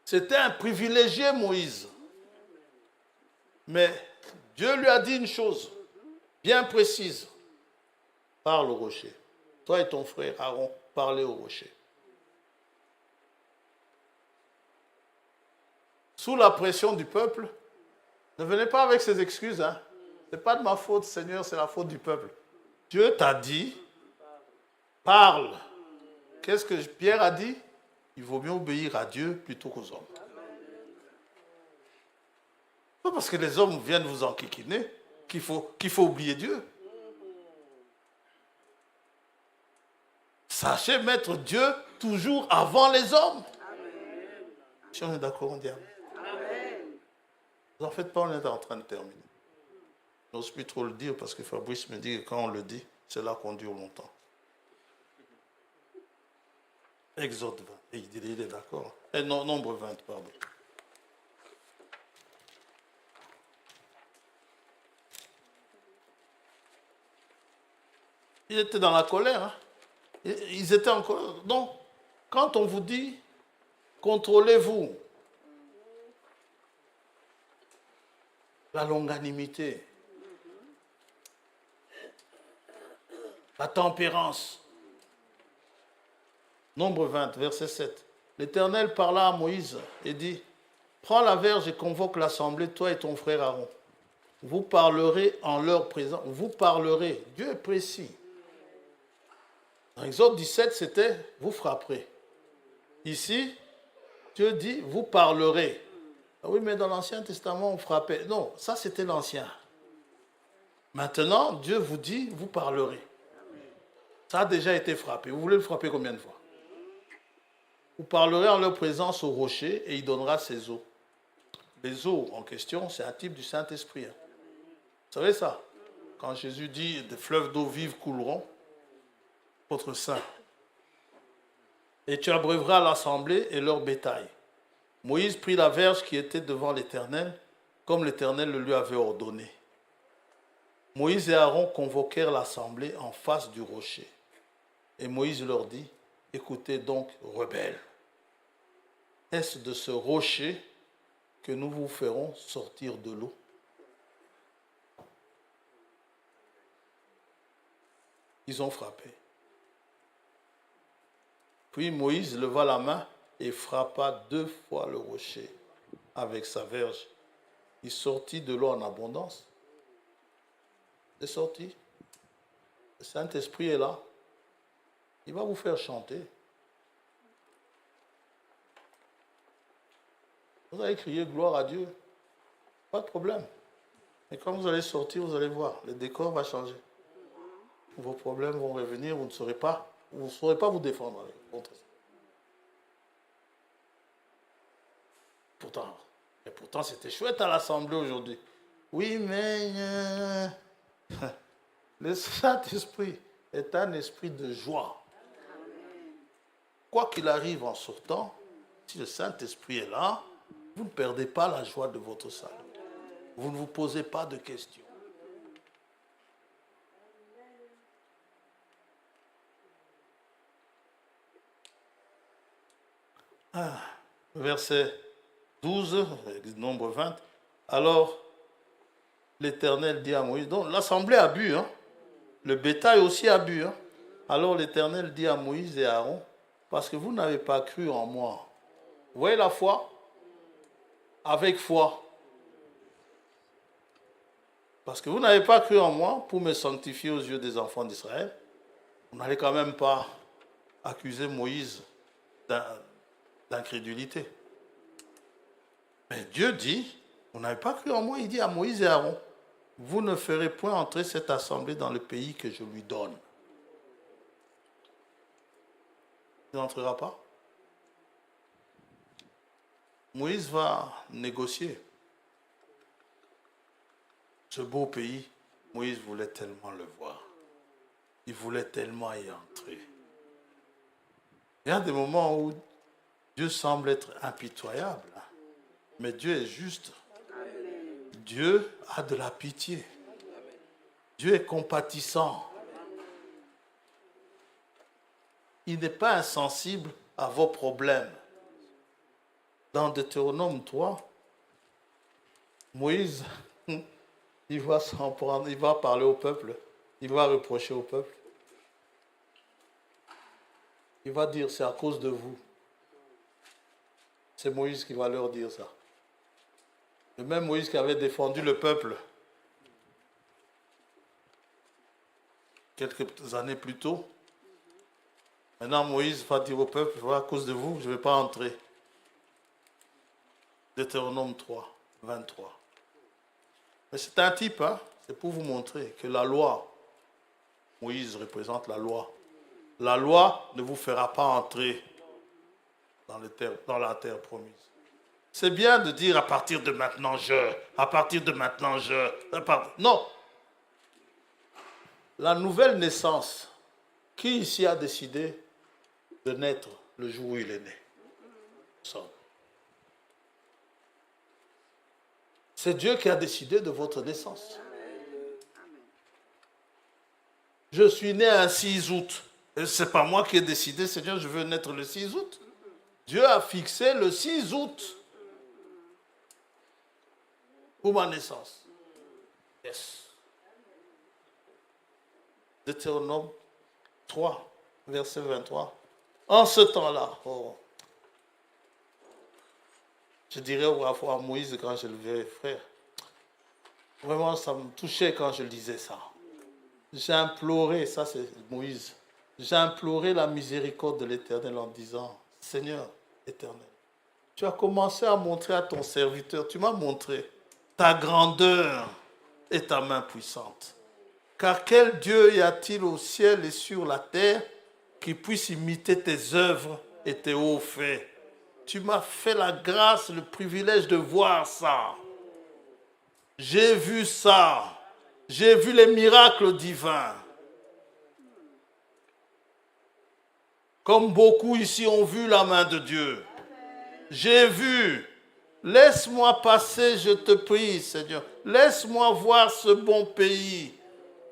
C'était un privilégié, Moïse. Mais Dieu lui a dit une chose bien précise. Parle au rocher. Toi et ton frère Aaron, parlez au rocher. Sous la pression du peuple, ne venez pas avec ces excuses. Ce n'est pas de ma faute, Seigneur, c'est la faute du peuple. Dieu t'a dit, parle. Qu'est-ce que Pierre a dit? Il vaut mieux obéir à Dieu plutôt qu'aux hommes. Pas parce que les hommes viennent vous enquiquiner qu'il faut oublier Dieu. Sachez mettre Dieu toujours avant les hommes. Amen. Si on est d'accord, on dit Amen. Amen. Vous en faites pas, on est en train de terminer. Je n'ose plus trop le dire parce que Fabrice me dit que quand on le dit, c'est là qu'on dure longtemps. Exode 20. Et il est d'accord. Et non, Nombre 20, pardon. Ils étaient dans la colère. Ils étaient en colère. Donc, quand on vous dit, contrôlez-vous, la longanimité, la tempérance. Nombre 20, verset 7. L'Éternel parla à Moïse et dit, prends la verge et convoque l'assemblée, toi et ton frère Aaron. Vous parlerez en leur présence. Vous parlerez. Dieu est précis. Dans Exode 17, c'était vous frapperez. Ici, Dieu dit vous parlerez. Ah oui, mais dans l'Ancien Testament, on frappait. Non, ça c'était l'Ancien. Maintenant, Dieu vous dit vous parlerez. Ça a déjà été frappé. Vous voulez le frapper combien de fois? Vous parlerez en leur présence au rocher et il donnera ses eaux. Les eaux en question, c'est un type du Saint-Esprit. Vous savez ça? Quand Jésus dit des fleuves d'eau vive couleront, votre sein. Et tu abreuveras l'assemblée et leur bétail. Moïse prit la verge qui était devant l'Éternel, comme l'Éternel le lui avait ordonné. Moïse et Aaron convoquèrent l'assemblée en face du rocher. Et Moïse leur dit, écoutez donc, rebelles, est-ce de ce rocher que nous vous ferons sortir de l'eau? Ils ont frappé. Puis Moïse leva la main et frappa 2 fois le rocher avec sa verge. Il sortit de l'eau en abondance. Il est sorti. Le Saint-Esprit est là. Il va vous faire chanter. Vous allez crier gloire à Dieu. Pas de problème. Et quand vous allez sortir, vous allez voir, le décor va changer. Vos problèmes vont revenir, vous ne saurez pas vous défendre contre ça. Pourtant, c'était chouette à l'Assemblée aujourd'hui. Oui, mais le Saint-Esprit est un esprit de joie. Quoi qu'il arrive en sortant, si le Saint-Esprit est là, vous ne perdez pas la joie de votre salut. Vous ne vous posez pas de questions. Verset 12, nombre 20. Alors, l'Éternel dit à Moïse, donc l'assemblée a bu, hein? Le bétail aussi a bu. Hein? Alors l'Éternel dit à Moïse et à Aaron, parce que vous n'avez pas cru en moi. Vous voyez la foi? Avec foi. Parce que vous n'avez pas cru en moi pour me sanctifier aux yeux des enfants d'Israël. Vous n'allez quand même pas accuser Moïse d'incrédulité. Mais Dieu dit, vous n'avez pas cru en moi, il dit à Moïse et à Aaron, vous ne ferez point entrer cette assemblée dans le pays que je lui donne. Il n'entrera pas. Moïse va négocier. Ce beau pays, Moïse voulait tellement le voir. Il voulait tellement y entrer. Il y a des moments où Dieu semble être impitoyable, mais Dieu est juste. Dieu a de la pitié. Dieu est compatissant. Il n'est pas insensible à vos problèmes. Dans Deutéronome 3, Moïse, il va s'en prendre, il va parler au peuple, il va reprocher au peuple. Il va dire, c'est à cause de vous. C'est Moïse qui va leur dire ça. Le même Moïse qui avait défendu le peuple quelques années plus tôt. Maintenant, Moïse va dire au peuple, à cause de vous, je ne vais pas entrer. Deutéronome 3, 23. Mais c'est un type, hein? C'est pour vous montrer que la loi, Moïse représente la loi. La loi ne vous fera pas entrer dans la terre promise. C'est bien de dire à partir de maintenant à partir de maintenant Non. La nouvelle naissance, qui ici a décidé de naître le jour où il est né? C'est Dieu qui a décidé de votre naissance. Je suis né un 6 août. Ce n'est pas moi qui ai décidé, Seigneur, je veux naître le 6 août. Dieu a fixé le 6 août pour ma naissance. Yes. Deutéronome 3, verset 23. En ce temps-là, je dirais à Moïse quand je le verrai, frère, vraiment ça me touchait quand je lisais ça. J'ai imploré, ça c'est Moïse, j'ai imploré la miséricorde de l'Éternel en disant, Seigneur éternel, tu as commencé à montrer à ton serviteur, tu m'as montré ta grandeur et ta main puissante. Car quel Dieu y a-t-il au ciel et sur la terre qui puisse imiter tes œuvres et tes hauts faits? Tu m'as fait la grâce, le privilège de voir ça. J'ai vu ça. J'ai vu les miracles divins. Comme beaucoup ici ont vu la main de Dieu. J'ai vu. Laisse-moi passer, je te prie, Seigneur. Laisse-moi voir ce bon pays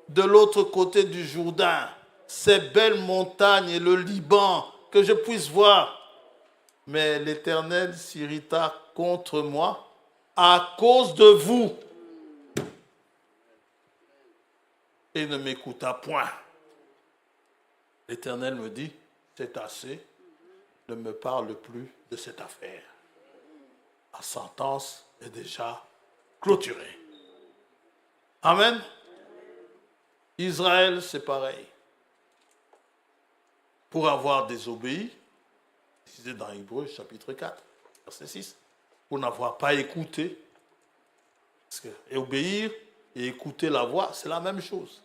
de l'autre côté du Jourdain, ces belles montagnes et le Liban, que je puisse voir. Mais l'Éternel s'irrita contre moi à cause de vous et ne m'écouta point. L'Éternel me dit, c'est assez, ne me parle plus de cette affaire. La sentence est déjà clôturée. Amen. Israël, c'est pareil. Pour avoir désobéi, c'est dans Hébreux chapitre 4, verset 6, pour n'avoir pas écouté. Parce que obéir et écouter la voix, c'est la même chose.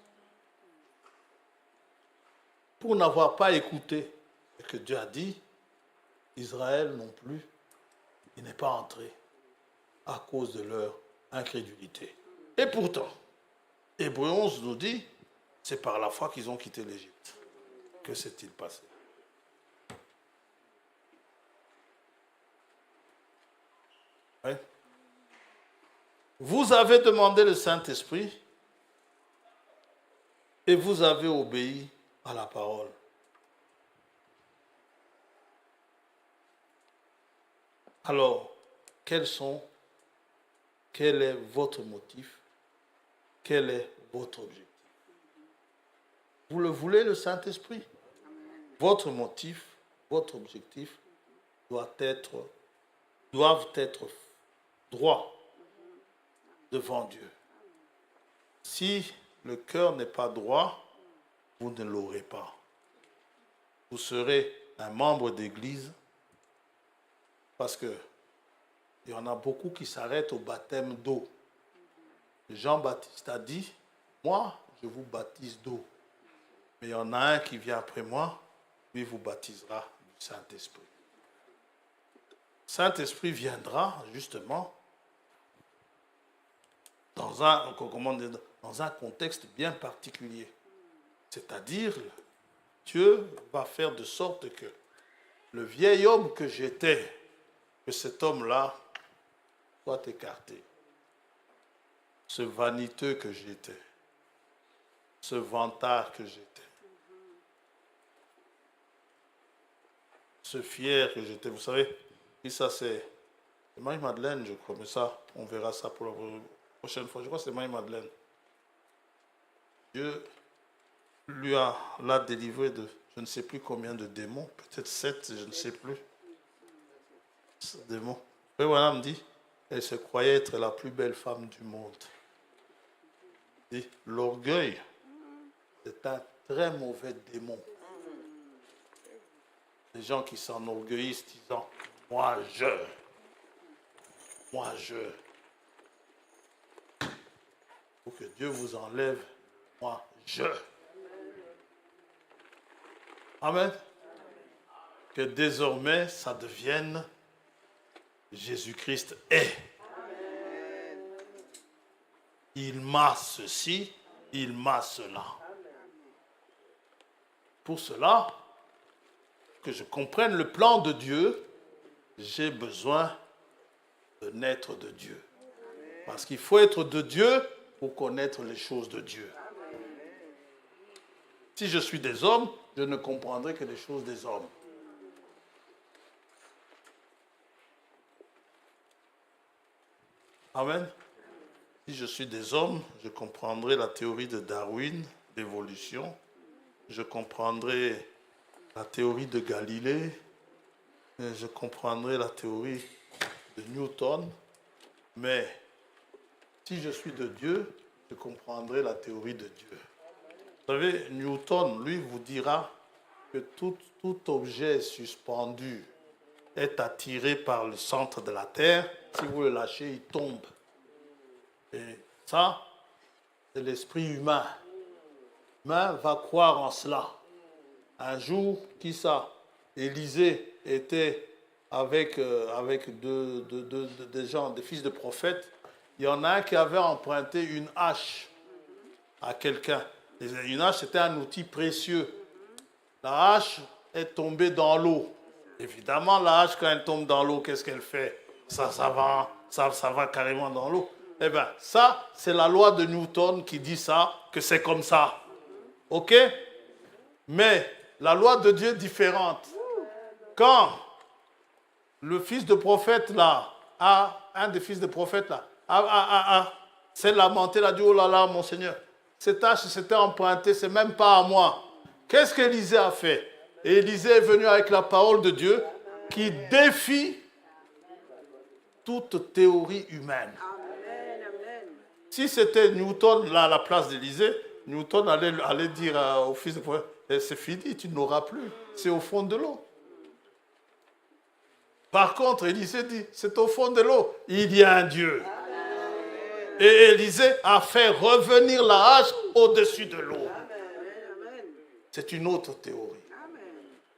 Pour n'avoir pas écouté ce que Dieu a dit, Israël non plus, il n'est pas entré à cause de leur incrédulité. Et pourtant, Hébreux 11 nous dit, c'est par la foi qu'ils ont quitté l'Égypte. Que s'est-il passé? Oui. Vous avez demandé le Saint-Esprit et vous avez obéi à la parole. Alors, quel est votre motif? Quel est votre objectif? Vous le voulez, le Saint-Esprit? Votre motif, votre objectif doivent être droits devant Dieu. Si le cœur n'est pas droit, vous ne l'aurez pas. Vous serez un membre d'église parce que il y en a beaucoup qui s'arrêtent au baptême d'eau. Jean-Baptiste a dit, moi, je vous baptise d'eau. Mais il y en a un qui vient après moi, lui vous baptisera du Saint-Esprit. Saint-Esprit viendra justement dans un contexte bien particulier. C'est-à-dire, Dieu va faire de sorte que le vieil homme que j'étais, que cet homme-là soit écarté. Ce vaniteux que j'étais, ce vantard que j'étais, ce fier que j'étais. Vous savez, et ça c'est Marie-Madeleine, je crois, mais ça, on verra ça pour la prochaine fois. Je crois que c'est Marie-Madeleine. Dieu l'a délivré de je ne sais plus combien de démons, peut-être 7, je ne sais plus. Démons. Et voilà, me dit, elle se croyait être la plus belle femme du monde. Et l'orgueil, c'est un très mauvais démon. Les gens qui s'enorgueillissent disant, moi je. Pour que Dieu vous enlève, moi je. Amen. Que désormais, ça devienne Jésus-Christ est. Il m'a ceci, il m'a cela. Pour cela, que je comprenne le plan de Dieu, j'ai besoin de naître de Dieu. Parce qu'il faut être de Dieu pour connaître les choses de Dieu. Si je suis des hommes, je ne comprendrai que les choses des hommes. Amen. Si je suis des hommes, je comprendrai la théorie de Darwin, d'évolution. Je comprendrai la théorie de Galilée. Je comprendrai la théorie de Newton. Mais si je suis de Dieu, je comprendrai la théorie de Dieu. Vous savez, Newton, lui, vous dira que tout objet suspendu est attiré par le centre de la Terre. Si vous le lâchez, il tombe. Et ça, c'est l'esprit humain. L'humain va croire en cela. Un jour, qui ça? Élisée était avec des gens, des fils de prophètes. Il y en a un qui avait emprunté une hache à quelqu'un. Une hache, c'était un outil précieux. La hache est tombée dans l'eau. Évidemment, la hache, quand elle tombe dans l'eau, qu'est-ce qu'elle fait? Ça va carrément dans l'eau. Eh bien, ça, c'est la loi de Newton qui dit ça, que c'est comme ça. OK? Mais la loi de Dieu est différente. Quand le fils de prophète, là, un des fils de prophète, là, s'est lamenté, il a dit, oh là là, mon Seigneur, cette hache s'était empruntée, c'est même pas à moi. Qu'est-ce qu'Élisée a fait? Et Élisée est venu avec la parole de Dieu qui défie toute théorie humaine. Si c'était Newton là, à la place d'Élisée, Newton allait dire au fils de prophète, c'est fini, tu n'auras plus, c'est au fond de l'eau. Par contre, Élisée dit, c'est au fond de l'eau, il y a un Dieu. Et Élisée a fait revenir la hache au-dessus de l'eau. C'est une autre théorie.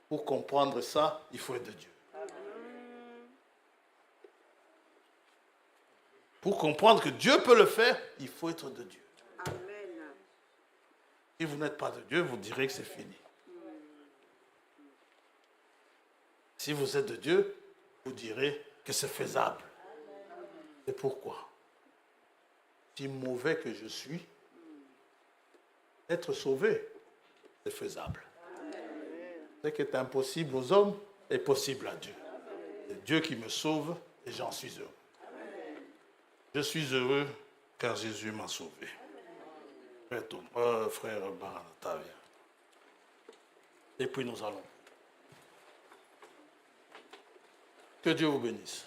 Pour comprendre ça, il faut être de Dieu. Pour comprendre que Dieu peut le faire, il faut être de Dieu. Si vous n'êtes pas de Dieu, vous direz que c'est fini. Si vous êtes de Dieu, vous direz que c'est faisable. Et pourquoi? Si mauvais que je suis, être sauvé, c'est faisable. Ce qui est impossible aux hommes est possible à Dieu. C'est Dieu qui me sauve et j'en suis heureux. Je suis heureux car Jésus m'a sauvé. Frère Baranata, viens. Et puis nous allons. Que Dieu vous bénisse.